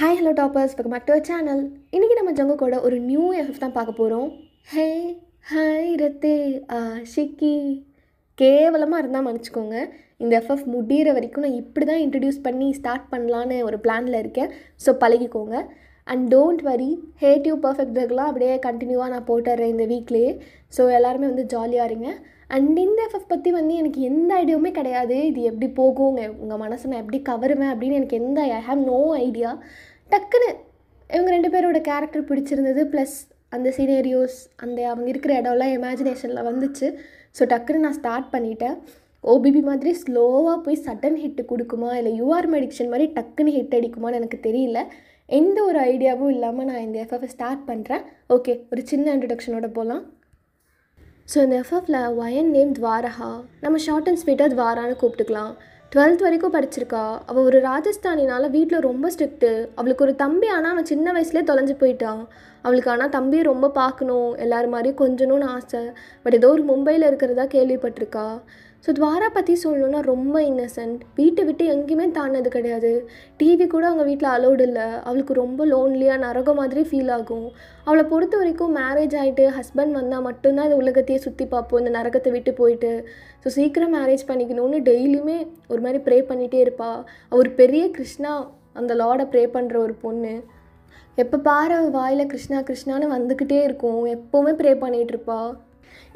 Hi hello toppers, welcome back to our channel. இன்றைக்கி நம்ம ஜங்குக்கோட ஒரு நியூ எஃப்எஃப் தான் பார்க்க போகிறோம். ஹே ஹாய் ரத்தே ஆஷிக்கி. கேவலமாக இருந்தால் மன்னிச்சிக்கோங்க. இந்த எஃப்எஃப் முடிகிற வரைக்கும் நான் இப்படி தான் இன்ட்ரடியூஸ் பண்ணி ஸ்டார்ட் பண்ணலான்னு ஒரு பிளானில் இருக்கேன். ஸோ பழகிக்கோங்க. அண்ட் டோன்ட் வரி, ஹேட் யூ பர்ஃபெக்ட் தர்லாம் அப்படியே கண்டினியூவாக நான் போட்டுறேன் இந்த வீக்லேயே. ஸோ எல்லாருமே ஜாலியாக இருங்க. அண்ட் இந்த எஃப்எஃப் பற்றி எனக்கு எந்த ஐடியாவுமே கிடையாது. இது எப்படி போகுங்க, உங்கள் மனசை நான் எப்படி கவருவேன் அப்படின்னு எனக்கு ஐ ஹாவ் நோ ஐடியா. டக்குன்னு இவங்க 2 பேரோட கேரக்டர் பிடிச்சிருந்தது, ப்ளஸ் அந்த சீனேரியோஸ், அவங்க இருக்கிற இடம்லாம் இமேஜினேஷனில் வந்துச்சு. ஸோ டக்குன்னு நான் ஸ்டார்ட் பண்ணிட்டேன். ஓபிபி மாதிரி ஸ்லோவாக போய் சடன் ஹிட்டு கொடுக்குமா, இல்லை யூஆர் மெடிக்ஷன் மாதிரி டக்குன்னு ஹிட் அடிக்குமான்னு எனக்கு தெரியல. எந்த ஒரு ஐடியாவும் இல்லாமல் நான் இந்த எஃப்எஃப்பை ஸ்டார்ட் பண்ணுறேன். ஓகே, ஒரு சின்ன இன்ட்ரடக்ஷனோட போகலாம். ஸோ இந்த எஃப்எஃப்பில் வயன் நேம் துவாரகா, நம்ம ஷார்ட் அண்ட் ஸ்வீட்டாக துவாரான்னு கூப்பிட்டுக்கலாம். 12th வரைக்கும் படிச்சிருக்கா. அவள் ஒரு ராஜஸ்தானினால் வீட்டில் ரொம்ப ஸ்ட்ரிக்ட்டு. அவளுக்கு ஒரு தம்பி, ஆனால் அவன் சின்ன வயசுலேயே தொலைஞ்சு போயிட்டான். அவளுக்கு ஆனால் தம்பியை ரொம்ப பார்க்கணும், எல்லோரும் மாதிரியும் கொஞ்சணும்னு ஆசை. பட் ஏதோ ஒரு மும்பையில் இருக்கிறதா கேள்விப்பட்டிருக்கா. ஸோ துவாரா பற்றி சொல்லணுன்னா ரொம்ப இன்னசென்ட். வீட்டை விட்டு எங்கேயுமே தாண்டினது கிடையாது. டிவி கூட அவங்க வீட்டில் அலோடு இல்லை. அவளுக்கு ரொம்ப லோன்லியாக நரகம் மாதிரி ஃபீல் ஆகும். அவளை பொறுத்த வரைக்கும் மேரேஜ் ஆகிட்டு ஹஸ்பண்ட் வந்தால் மட்டும்தான் இந்த உலகத்தையே சுற்றி பார்ப்போம், இந்த நரகத்தை விட்டு போயிட்டு. ஸோ சீக்கிரம் மேரேஜ் பண்ணிக்கணும்னு டெய்லியுமே ஒரு மாதிரி ப்ரே பண்ணிகிட்டே இருப்பாள். அவர் பெரிய கிருஷ்ணா, அந்த லார்டை ப்ரே பண்ணுற ஒரு பொண்ணு. எப்போ பாரு வாயில் கிருஷ்ணா கிருஷ்ணான்னு வந்துக்கிட்டே இருக்கும். எப்போவுமே ப்ரே பண்ணிகிட்ருப்பா.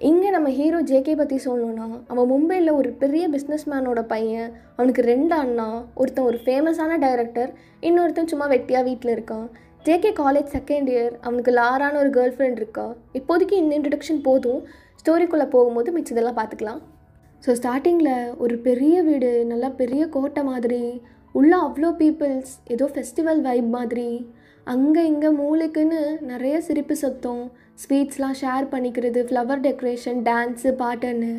இங்கே நம்ம ஹீரோ ஜேகே பற்றி சொல்லணுன்னா, அவன் மும்பையில் ஒரு பெரிய பிஸ்னஸ் மேனோட பையன். அவனுக்கு 2 அண்ணா. ஒருத்தன் ஒரு ஃபேமஸான டைரக்டர், இன்னொருத்தன் சும்மா வெட்டியாக வீட்டில் இருக்கான். JK college 2nd year. அவனுக்கு லாரான ஒரு கேர்ள் ஃப்ரெண்ட் இருக்கா. இப்போதைக்கு இந்த இன்ட்ரடக்ஷன் போதும். ஸ்டோரிக்குள்ளே போகும்போது மிச்சதெல்லாம் பார்த்துக்கலாம். ஸோ ஸ்டார்டிங்கில் ஒரு பெரிய வீடு, நல்லா பெரிய கோட்டை மாதிரி, உள்ளே அவ்வளோ பீப்புள்ஸ், ஏதோ ஃபெஸ்டிவல் வைப் மாதிரி. அங்கே இங்கே மூளைக்குன்னு நிறைய சிரிப்பு சத்தம், ஸ்வீட்ஸ்லாம் ஷேர் பண்ணிக்கிறது, ஃப்ளவர் டெக்கரேஷன், டான்ஸு, பாட்டுன்னு.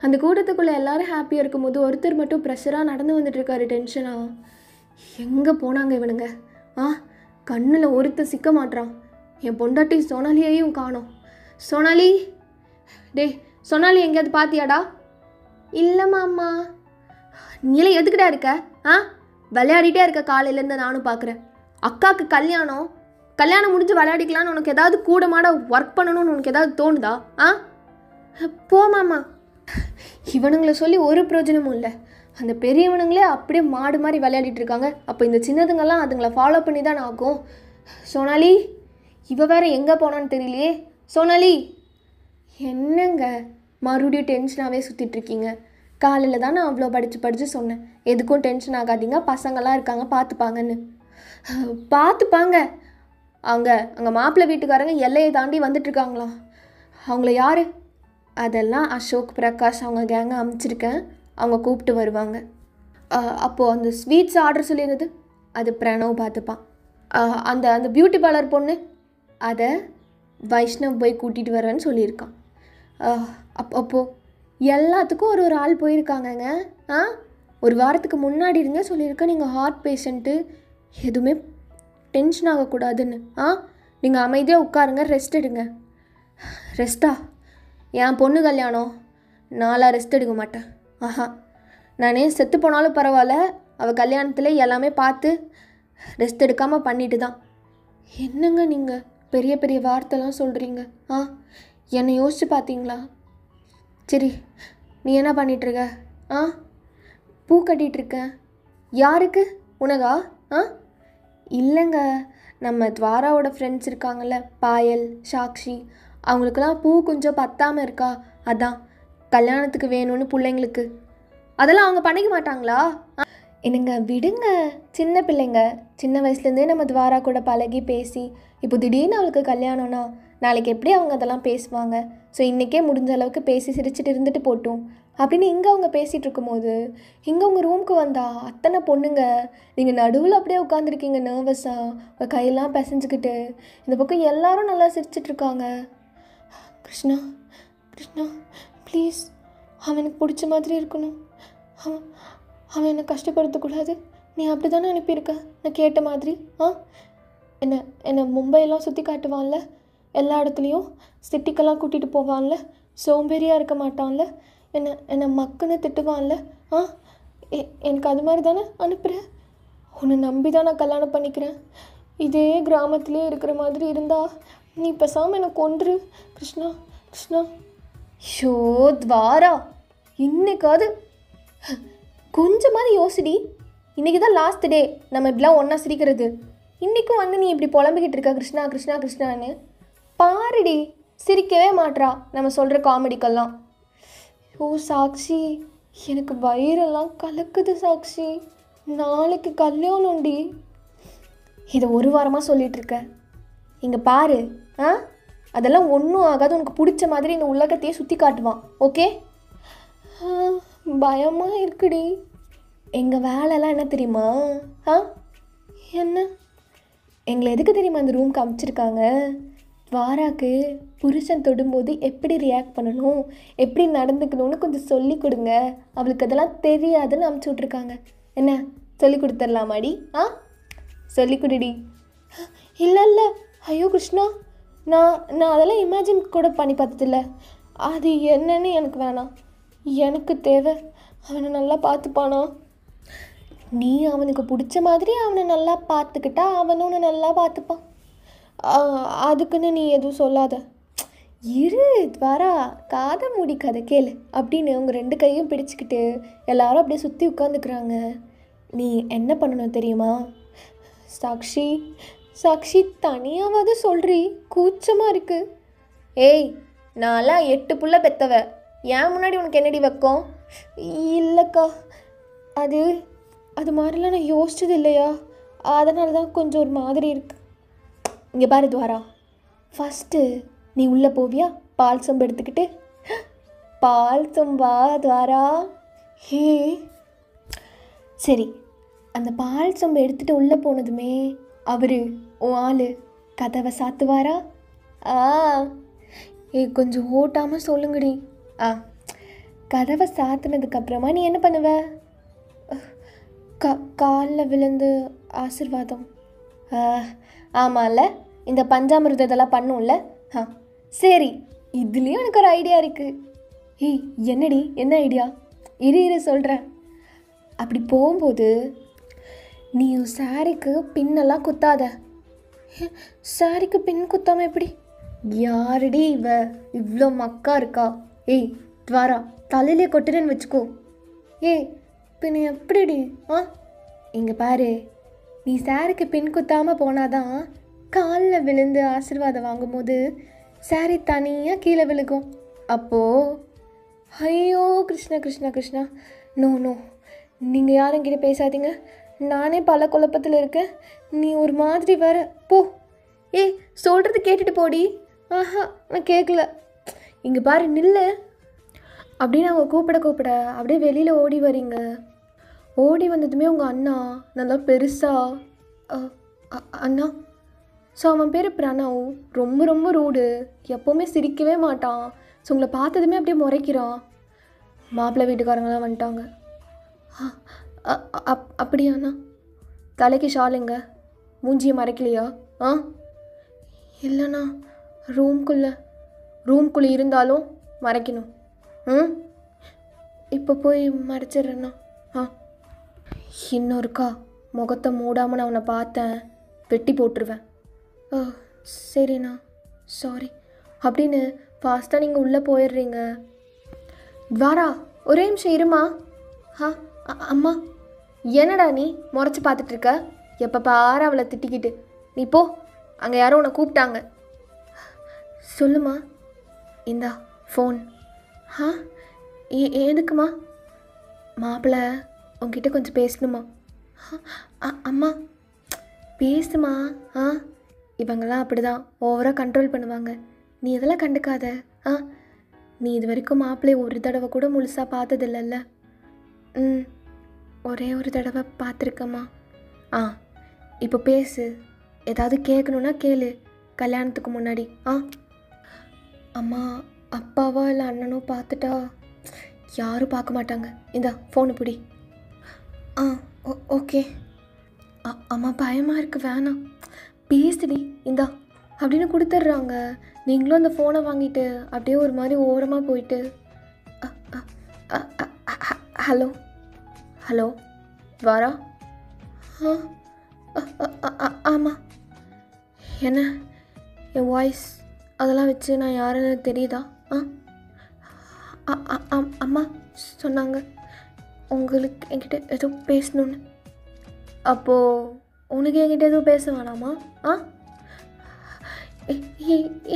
அந்த கூட்டத்துக்குள்ளே எல்லோரும் ஹாப்பியாக இருக்கும்போது ஒருத்தர் மட்டும் ப்ரெஷராக நடந்து வந்துட்டுருக்காரு, டென்ஷனாக. எங்கே போனாங்க இவனுங்க? கண்ணில் ஒருத்தர் சிக்க மாட்றான். என் பொண்டாட்டி சோனாலியையும் காணோம். சோனாலி, சோனாலி எங்கேயாவது பார்த்தியாடா? இல்லை மாமா. நீலாம் எதுக்கிட்டா இருக்க? விளையாடிட்டே இருக்க காலையிலேருந்து, நானும் பார்க்குறேன். அக்காவுக்கு கல்யாணம் முடிஞ்சு விளையாடிக்கலான்னு உனக்கு ஏதாவது கூட மாட ஒர்க் பண்ணணும்னு உனக்கு ஏதாவது தோணுதா? போ மாமா. இவனுங்களை சொல்லி ஒரு பிரயோஜனமும் இல்லை. அந்த பெரியவனுங்களே அப்படியே மாடு மாதிரி விளையாடிட்டு இருக்காங்க. அப்போ இந்த சின்னதுங்கெல்லாம் அதுங்களை ஃபாலோ பண்ணி தான் ஆகும். சோனாலி, இவ வேற எங்கே போனான்னு தெரியலையே. சோனாலி, என்னங்க மறுபடியும் டென்ஷனாகவே சுற்றிட்டுருக்கீங்க? காலையில் தான் நான் அவ்வளோ படித்து சொன்னேன், எதுக்கும் டென்ஷன் ஆகாதீங்க, பசங்களாம் இருக்காங்க பார்த்துப்பாங்கன்னு. பார்த்துப்பாங்க? அங்கே மாப்பிள்ளை வீட்டுக்காரங்க எல்லையை தாண்டி வந்துட்டுருக்காங்களாம். அவங்கள யார்? அதெல்லாம் அசோக் பிரகாஷ் அவங்க கேங்கை அமுச்சிருக்கேன். அவங்க கூப்பிட்டு வருவாங்க. அப்போது அந்த ஸ்வீட்ஸ் ஆர்டர் சொல்லியிருந்தது, அது பிரணவ் பார்த்துப்பான். அந்த பியூட்டி பார்லர் பொண்ணு, அதை வைஷ்ணவ் போய் கூட்டிகிட்டு வரேன்னு சொல்லியிருக்கான். அப்போது எல்லாத்துக்கும் ஒரு ஆள் போயிருக்காங்கங்க. ஒரு வாரத்துக்கு முன்னாடி இருந்தே சொல்லியிருக்கேன், நீங்கள் ஹார்ட் பேஷண்ட்டு, எதுவுமே டென்ஷன் ஆகக்கூடாதுன்னு. நீங்கள் அமைதியாக உட்காருங்க, ரெஸ்ட் எடுங்க. ரெஸ்ட்டா? என் பொண்ணு கல்யாணம், நாளாக ரெஸ்ட் எடுக்க மாட்டேன். நானே செத்து போனாலும் பரவாயில்ல, அவள் கல்யாணத்தில் எல்லாமே பார்த்து ரெஸ்ட் எடுக்காமல் பண்ணிட்டு தான். என்னங்க நீங்கள் பெரிய பெரிய வார்த்தைலாம் சொல்கிறீங்க? என்னை யோசிச்சு பார்த்தீங்களா? சரி, நீ என்ன பண்ணிகிட்ருக்க? பூ கட்டிகிட்ருக்கேன். யாருக்கு? உனகா? இல்லைங்க, நம்ம துவாராவோட ஃப்ரெண்ட்ஸ் இருக்காங்கள்ல, பாயல், சாக்ஷி, அவங்களுக்கெல்லாம் பூ கொஞ்சம் பத்தாமல் இருக்கா, அதான் கல்யாணத்துக்கு வேணும்னு பிள்ளைங்களுக்கு. அதெல்லாம் அவங்க பண்ணிக்க மாட்டாங்களா? என்னங்க விடுங்க, சின்ன பிள்ளைங்க. சின்ன வயசுலேருந்தே நம்ம துவாரா கூட பழகி பேசி, இப்போ திடீர்னு அவளுக்கு கல்யாணம்னா நாளைக்கு எப்படி அவங்க அதெல்லாம் பேசுவாங்க? ஸோ இன்றைக்கே முடிஞ்ச அளவுக்கு பேசி சிரிச்சுட்டு இருந்துட்டு போட்டோம் அப்படின்னு இங்கே அவங்க பேசிகிட்டு இருக்கும்போது, இங்கே உங்கள் ரூமுக்கு வந்தா அத்தனை பொண்ணுங்க. நீங்கள் நடுவில் அப்படியே உட்காந்துருக்கீங்க நர்வஸாக, உங்கள் கையெல்லாம் பிசைஞ்சிக்கிட்டு. இந்த பக்கம் எல்லாரும் நல்லா சிரிச்சிட்ருக்காங்க. கிருஷ்ணா கிருஷ்ணா ப்ளீஸ், அவனுக்கு பிடிச்ச மாதிரி இருக்கணும். அவன் என்னை கஷ்டப்படுத்தக்கூடாது. நீ அப்படி தானே அனுப்பியிருக்க நான் கேட்ட மாதிரி. என்னை மும்பையெல்லாம் சுற்றி காட்டுவான்ல, எல்லா இடத்துலையும் சிட்டிக்கெல்லாம் கூட்டிகிட்டு போவான்ல, சோம்பேறியாக இருக்க மாட்டான்ல, என்னை மக்குன்னு திட்டுவான்ல. எனக்கு அது மாதிரி தானே அனுப்புகிறேன். உன்னை நம்பி தான் நான் கல்யாணம் பண்ணிக்கிறேன். இதே கிராமத்திலே இருக்கிற மாதிரி இருந்தா நீ பேசாமல் என்னை கொன்று. கிருஷ்ணா கிருஷ்ணா. ஷோ துவாரா, இன்னைக்காவது கொஞ்சமாவது யோசிடி. இன்றைக்கி தான் லாஸ்ட் டே நம்ம இப்படிலாம் ஒன்றா சிரிக்கிறது. இன்றைக்கும் வந்து நீ இப்படி புலம்பிக்கிட்டு இருக்க கிருஷ்ணா கிருஷ்ணா கிருஷ்ணான்னு. பாருடி, சிரிக்கவே மாட்றா நம்ம சொல்கிற காமெடிக்கெல்லாம். ஓ சாக்ஷி, எனக்கு வயிறெல்லாம் கலக்குது சாக்ஷி. நாளைக்கு கல்யாணம்டி. இதை ஒரு வாரமாக சொல்லிகிட்ருக்க. இங்கே பாரு, அதெல்லாம் ஒன்றும் ஆகாது. உனக்கு பிடிச்ச மாதிரி இந்த உலகத்தையே சுற்றி காட்டுவான். ஓகே? பயமாக இருக்குடி. எங்கள் வேலைலாம் என்ன தெரியுமா? என்ன? எங்களை எதுக்கு தெரியுமா அந்த ரூம்க்கு அனுப்பிச்சிருக்காங்க? துவாராக்கு புருஷன் தொடும்போது எப்படி ரியாக்ட் பண்ணணும், எப்படி நடந்துக்கணும்னு கொஞ்சம் சொல்லி கொடுங்க. அவளுக்கு அதெல்லாம் தெரியாதுன்னு அனுப்பிச்சி விட்ருக்காங்க. என்ன சொல்லி கொடுத்துடலாமாடி? சொல்லி கொடுடி. இல்லை இல்லை, ஐயோ கிருஷ்ணா, நான் அதெல்லாம் இமேஜின் கூட பண்ணி பார்த்ததில்ல. அது என்னன்னு எனக்கு வேணாம். எனக்கு தேவை அவனை நல்லா பார்த்துப்பானா. நீ அவனுக்கு பிடிச்ச மாதிரி அவனை நல்லா பார்த்துக்கிட்டா அவனும் உன்னை நல்லா பார்த்துப்பான். அதுக்குன்னு நீ எதுவும் சொல்லாத. இரு துவாரா, காதை மூடி கதை கேளு அப்படின்னு அவங்க 2 கையும் பிடிச்சிக்கிட்டு எல்லாரும் அப்படியே சுற்றி உட்காந்துக்கிறாங்க. நீ என்ன பண்ணணும் தெரியுமா? சாக்ஷி சாக்ஷி, தனியாவது சொல்கிறீ, கூச்சமாக இருக்கு. ஏய், நான்லாம் 8 புள்ள பெத்தவ. ஏன் முன்னாடி உனக்கு என்னடி வைக்கும்? இல்லைக்கா, அது மாதிரிலாம் நான் யோசிச்சது இல்லையா, அதனால தான் கொஞ்சம் ஒரு மாதிரி இருக்கு. இங்கே பாரு துவாரா, ஃபஸ்ட்டு நீ உள்ளே போவியா பால் சொம்பு எடுத்துக்கிட்டு? பால் சொம்பா துவாரா? ஹே சரி, அந்த பால் சொம்பு எடுத்துகிட்டு உள்ளே போனதுமே அவர் உன் ஆள் கதவை சாத்துவாரா? கொஞ்சம் ஓட்டாமல் சொல்லுங்கடி. கதவை சாத்தினதுக்கப்புறமா நீ என்ன பண்ணுவ? காலில் விழுந்து ஆசீர்வாதம். ஆமாம்ல, இந்த பஞ்சாமிர்தம் இதெல்லாம் பண்ணும்ல. சரி, இதுலேயும் எனக்கு ஒரு ஐடியா இருக்குது. ஏய் என்னடி, என்ன ஐடியா? இரு சொல்கிறேன். அப்படி போகும்போது நீ சாரிக்கு பின்னெல்லாம் குத்தாத. சாரிக்கு பின் குத்தாமல் எப்படி? யாரடி இவ்வளோ மக்கா இருக்கா? ஏய் துவாரா, தலையிலே கொட்டுறேன்னு வச்சுக்கோ. ஏய் பின் எப்படிடி? இங்கே பாரு, நீ சாரிக்கு பின் குத்தாமல் போனாதான் காலில் விழுந்து ஆசீர்வாதம் வாங்கும்போது சாரி தனியாக கீழே விழுகும். அப்போது ஐயோ கிருஷ்ணா கிருஷ்ணா கிருஷ்ணா, நோ, நீங்கள் யாரும் என்கிட்ட பேசாதீங்க. நானே பல குழப்பத்தில் இருக்கேன். நீ ஒரு மாதிரி வர போ. ஏய் சொல்கிறது கேட்டுட்டு போடி. நான் கேட்கல. இங்கே பாரு நில்லு அப்படின்னு அவங்க கூப்பிட அப்படியே வெளியில் ஓடி வரீங்க. ஓடி வந்ததுமே உங்கள் அண்ணா நல்லா பெருசா, அண்ணா. ஸோ அவன் பேர் பிரணவ். ரொம்ப ரொம்ப ரூடு, எப்போவுமே சிரிக்கவே மாட்டான். ஸோ உங்களை பார்த்ததுமே அப்படியே முறைக்கிறான். மாப்பிள்ளை வீட்டுக்காரங்களாம் வந்துட்டாங்க. அப்படியாண்ணா? தலைக்கு ஷாலுங்க, மூஞ்சியை மறைக்கலையா? இல்லைண்ணா, ரூம்குள்ளே இருந்தாலும் மறைக்கணும். இப்போ போய் மறைச்சிட்றேண்ணா. இன்னொருக்கா முகத்தை மூடாமல் நான் அவனை பார்த்தேன், வெட்டி போட்டுருவேன். சரிண்ணா, சாரி அப்படின்னு ஃபாஸ்ட்டாக நீங்கள் உள்ளே போயிடுறீங்க. துவாரா ஒரே நிமிஷம் இருமா. அம்மா என்னடா நீ முறைச்சி பார்த்துட்ருக்க? எப்போ பாரு அவளை திட்டிக்கிட்டு. நீ போ, அங்கே யாரோ உன்னை கூப்பிட்டாங்க. சொல்லுமா. இந்தா ஃபோன். எதுக்குமா? மாப்பிள்ளை உங்ககிட்ட கொஞ்சம் பேசணுமா? அம்மா பேசுமா. இவங்கெல்லாம் அப்படி தான் ஓவராக கண்ட்ரோல் பண்ணுவாங்க. நீ இதெல்லாம் கண்டுக்காத. நீ இது வரைக்கும் மாப்பிள்ளையை ஒரு தடவை கூட முழுசாக பார்த்ததில்லல்ல? ஒரே ஒரு தடவை பார்த்துருக்கம்மா. இப்போ பேசு. ஏதாவது கேட்கணுன்னா கேளு கல்யாணத்துக்கு முன்னாடி. அம்மா அப்பாவா இல்லை அண்ணனோ பார்த்துட்டா யாரும் பார்க்க மாட்டாங்க. இந்தா ஃபோனு பிடி. ஓகே. அம்மா பயமாக இருக்குது, வேணாம் பேசுடி, இந்தா அப்படின்னு கொடுத்துட்றாங்க. நீங்களும் அந்த ஃபோனை வாங்கிட்டு அப்படியே ஒரு மாதிரி ஓரமாக போயிட்டு ஹலோ துவாரா? ஆமாம். என்ன என் வாய்ஸ் அதெல்லாம் வச்சு நான் யாருன்னு தெரியுதா? அம்மா சொன்னாங்க உங்களுக்கு என்கிட்ட ஏதோ பேசணுன்னு. அப்போது உனக்கு என்கிட்ட எதுவும் பேச வேணாமா?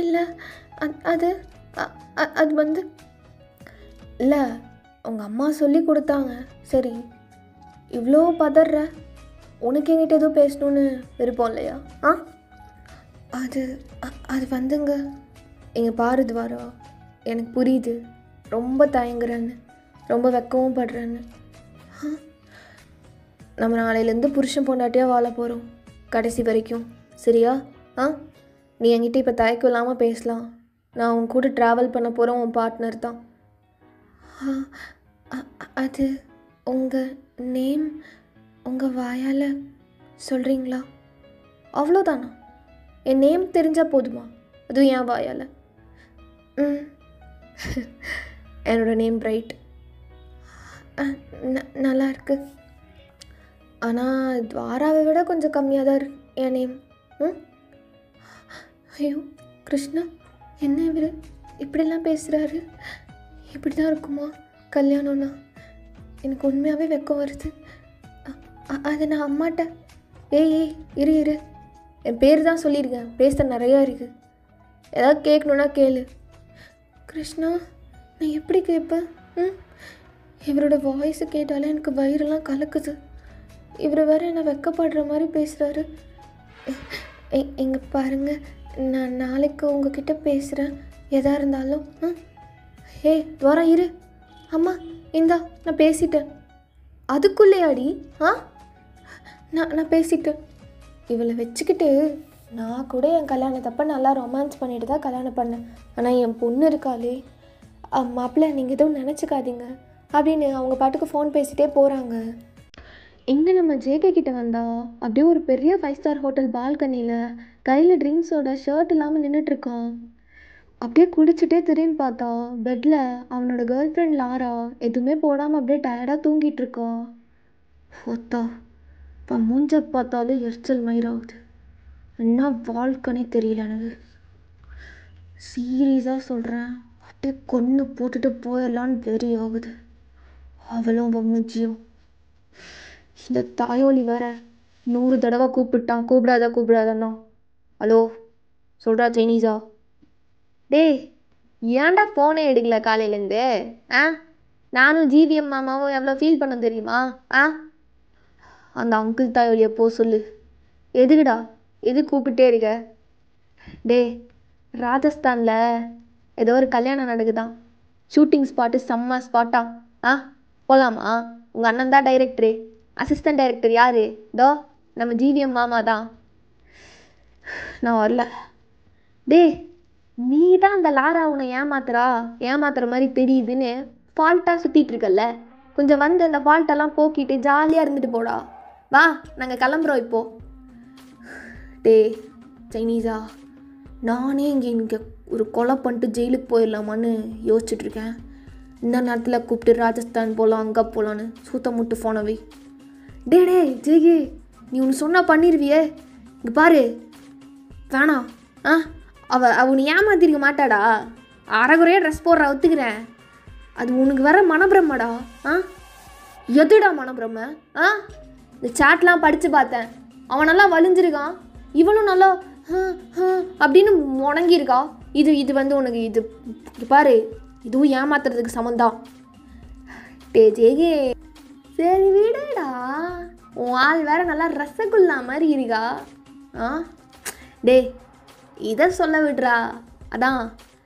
இல்லை, அது அது வந்து இல்லை, உங்கள் அம்மா சொல்லி கொடுத்தாங்க. சரி, இவ்வளோ பதற, உனக்கு என்கிட்ட எதுவும் பேசணுன்னு விருப்பம் இல்லையா? அது அது வந்துங்க, எங்கள் பாரத்வாரா, எனக்கு புரியுது ரொம்ப தயங்குறேன்னு, ரொம்ப வெக்கவும் படுறேன்னு. நம்ம நாளையிலேருந்து புருஷன் பொண்டாட்டியாக வாழ போகிறோம் கடைசி வரைக்கும், சரியா? நீ என்கிட்ட இப்போ தயக்கம் இல்லாமல் பேசலாம். நான் உன் கூட ட்ராவல் பண்ண போகிறேன், உன் பார்ட்னர் தான். அது உங்கள் நேம் உங்கள் வாயால் சொல்கிறீங்களா? அவ்வளோதானா? என் நேம் தெரிஞ்சால் போதுமா? அதுவும் என் வாயால்? என்னோடய நேம் பிரைட். நல்லா இருக்கு. ஆனால் துவாராவை விட கொஞ்சம் கம்மியாக தான் இருக்கு என் நேம். ஐயோ கிருஷ்ணா, என்ன இவர் இப்படிலாம் பேசுகிறாரு? இப்படி தான் இருக்குமா கல்யாணம்னா? எனக்கு உண்மையாகவே வெக்கம் வருது. அது நான் அம்மாட்ட ஏய் இரு, என் பேர் தான் சொல்லியிருக்கேன், பேச நிறையா இருக்குது, ஏதாவது கேட்கணுன்னா கேளு. கிருஷ்ணா, நான் எப்படி கேட்பேன்? இவரோட வாய்ஸு கேட்டாலே எனக்கு வயிறெல்லாம் கலக்குது. இவர் வேறு என்னை வெக்கப்படுற மாதிரி பேசுகிறாரு. இங்கே பாருங்கள், நான் நாளைக்கு உங்ககிட்ட பேசுகிறேன் எதாக இருந்தாலும். ஏய் துவாரா இரு. அம்மா இந்தா நான் பேசிட்டேன். அதுக்குள்ளேயாடி? நான் பேசிட்டேன். இவளை வச்சுக்கிட்டு நான் கூட என் கல்யாணத்தப்போ நல்லா ரொமான்ஸ் பண்ணிட்டு தான் கல்யாணம் பண்ணேன். ஆனால் என் பொண்ணு இருக்காளே, மாப்பிள்ளை நீங்கள் எதுவும் நினச்சிக்காதீங்க அப்படின்னு அவங்க பாட்டுக்கு ஃபோன் பேசிகிட்டே போகிறாங்க. இங்கே நம்ம ஜேகே கிட்ட வந்தா அப்படியே ஒரு பெரிய 5 ஸ்டார் ஹோட்டல் பால்கனியில் கையில் ட்ரிங்க்ஸோட ஷர்ட் இல்லாமல் நின்றுட்டுருக்கான். அப்படியே குடிச்சிட்டே திடீர்னு பார்த்தா பெட்டில் அவனோட கேர்ள் ஃப்ரெண்ட் லாரா எதுவுமே போடாமல் அப்படியே டயர்டாக தூங்கிட்டு இருக்கா. ஓத்தா இப்போ மூஞ்ச பார்த்தாலே எரிச்சல் மயிராகுது. என்ன வாழ்க்கைனே தெரியல எனக்கு. சீரியஸாக சொல்கிறேன், அப்படியே கொன்று போட்டுட்டு போயிடலான்னு வெறி ஆகுது. அவளும் அவன் மூஞ்சியும். இந்த தாயோலி வேற 100 தடவை கூப்பிடாதன்னா. ஹலோ சொல்கிறா சைனீஸா? டேய் ஏன்டா ஃபோனே எடுக்கல காலையிலேருந்து? நானும் ஜிவிஎம் மாமாவும் எவ்வளோ ஃபீல் பண்ண தெரியுமா? அந்த அங்கிள் தாயோலியை போ சொல்லு. எதுக்குடா, எது கூப்பிட்டே இருக்க? டே ராஜஸ்தானில் ஏதோ ஒரு கல்யாணம் நடக்குதான், ஷூட்டிங் ஸ்பாட்டு செம்ம ஸ்பாட்டா. போகலாமா? உங்கள் அண்ணன் தான் டைரக்டரு, அசிஸ்டன்ட் டைரக்டர் யார்? தோ நம்ம ஜிவிஎம் மாமா தான். நான் வரல. டே நீ தான் அந்த லாரா உன்னை ஏமாத்துற மாதிரி தெரியுதுன்னு ஃபால்ட்டாக சுற்றிட்டு இருக்கல்ல, கொஞ்சம் வந்து அந்த ஃபால்ட்டெல்லாம் போக்கிட்டு ஜாலியாக இருந்துட்டு போடா. வா நாங்கள் கிளம்புறோம் இப்போது. டே சைனீஸா, நானே இங்கே ஒரு கொலை பண்ணிட்டு ஜெயிலுக்கு போயிடலாமான்னு யோசிச்சுட்ருக்கேன். இந்த நேரத்தில் கூப்பிட்டு ராஜஸ்தான் போகலாம் அங்கே போகலான்னு சூத்த முட்டு ஃபோனவை. டே ஜெகி, நீ ஒன்று சொன்னால் பண்ணிடுவியே. இங்கே பாரு வேணாம். அவள் உன்னை ஏமாத்திருக்க மாட்டாடா. அரைகுறையாக ட்ரெஸ் போடுற ஒத்துக்கிறேன். அது உனக்கு வர மனப்பிரமடா. எதுடா மனப்பிரம? இந்த சாட்லாம் படித்து பார்த்தேன், அவன் நல்லா வலிஞ்சிருக்கான், இவனும் நல்லா அப்படின்னு முடங்கியிருக்கா. இது வந்து உனக்கு இது பாரு, இதுவும் ஏமாத்துறதுக்கு சமந்தான். டே ஜேகே சரி விடடா, உன் ஆள் வேற நல்லா ரசகுல்லா மாதிரி இருக்கா. டே இதை சொல்ல விடுறா. அதான்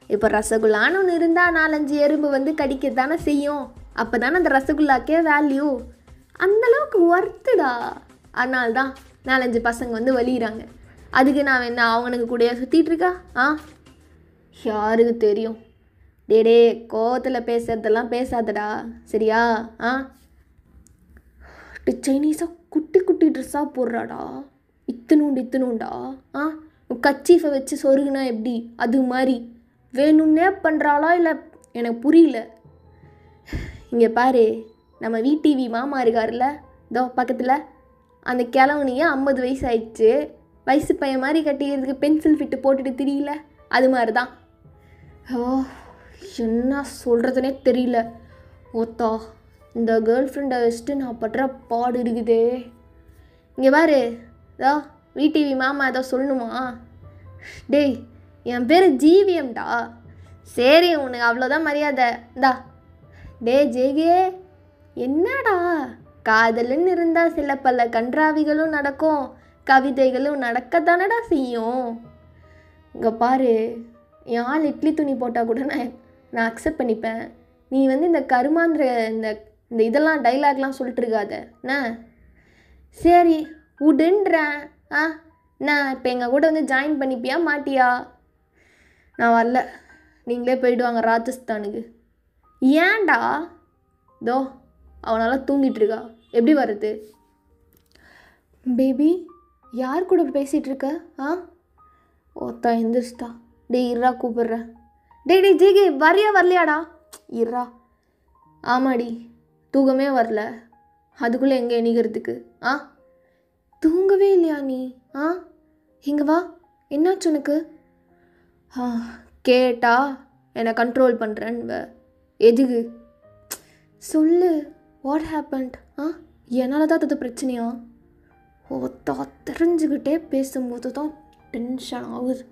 இப்போ ரசகுல்லான்னு ஒன்று இருந்தால் 4-5 எறும்பு வந்து கடிக்கத்தானே செய்யும். அப்போ தானே அந்த ரசகுல்லாக்கே வேல்யூ. அந்தளவுக்கு ஒர்த்துடா. அதனால்தான் 4-5 பசங்க வந்து வலிகிறாங்க. அதுக்கு நான் என்ன அவனுக்கு கூடயா சுற்றிட்டு இருக்கா? யாருக்கு தெரியும். டே கோவத்தில் பேசுறதெல்லாம் பேசாதடா, சரியா? சைனீஸாக குட்டி ட்ரெஸ்ஸாக போடுறாடா, இத்தனுண்டா. கச்சீஃபை வச்சு சொருகுனா எப்படி அது மாதிரி வேணும்னே பண்ணுறாளா இல்லை எனக்கு புரியல. இங்கே பாரு, நம்ம விடிவி மாமா இருக்கார்ல, இதோ பக்கத்தில், அந்த கிழவனையே 50 வயசு ஆயிடுச்சு, வயசு பையன் மாதிரி கட்டிக்கிறதுக்கு பென்சில் ஃபிட்டு போட்டுட்டு தெரியல, அது மாதிரி தான். ஓ, என்ன சொல்கிறதுனே தெரியல. ஓத்தா, இந்த கேர்ள் ஃப்ரெண்டை வச்சுட்டு நான் படுற பாடு இருக்குதே. இங்கே பாரு, இதோ விடிவி மாமா ஏதோ சொல்லணுமா? டேய், என் பேர் ஜிவிஎம்டா. சரி, உனக்கு அவ்வளோதான் மரியாதை. இந்தா. டே ஜேகே, என்னடா காதலுன்னு இருந்தால் சில பல கன்றாவிகளும் நடக்கும், கவிதைகளும் நடக்கத்தானடா செய்யும். இங்கே பாரு, என் ஆள் இட்லி துணி போட்டால் கூட நான் அக்செப்ட் பண்ணிப்பேன். நீ இந்த கருமாந்திர இந்த இதெல்லாம் டைலாக்லாம் சொல்லிட்டு இருக்காத என்ன. சரி உடுன்றேன். நான் இப்போ எங்கள் கூட ஜாயின் பண்ணிப்பியா மாட்டியா? நான் வரல, நீங்களே போயிடுவாங்க ராஜஸ்தானுக்கு. ஏன்டா? தோ அவனால் தூங்கிட்டு இருக்கா, எப்படி வர்றது? பேபி, யார் கூட பேசிகிட்டு இருக்க? ஓத்தா எந்திரிச்சிட்டா. டே இருறா, கூப்பிட்றேன். டே ஜிகே, வரியா வரலையாடா? இருறா. ஆமாடி, தூங்கமே வரல, அதுக்குள்ளே எங்கே எண்ணிக்கிறதுக்கு? தூங்கவே இல்லையா நீ? இங்கே வா, என்னாச்சு உனக்கு? கேட்டா என்னை கண்ட்ரோல் பண்ணுறேன்னு. எதுக்கு சொல்லு, வாட் ஹேப்பன்ட்? என்னால் தான் அது பிரச்சனையா? ஓத்தா, தெரிஞ்சுக்கிட்டே பேசும்போது தான் டென்ஷன் ஆகுது.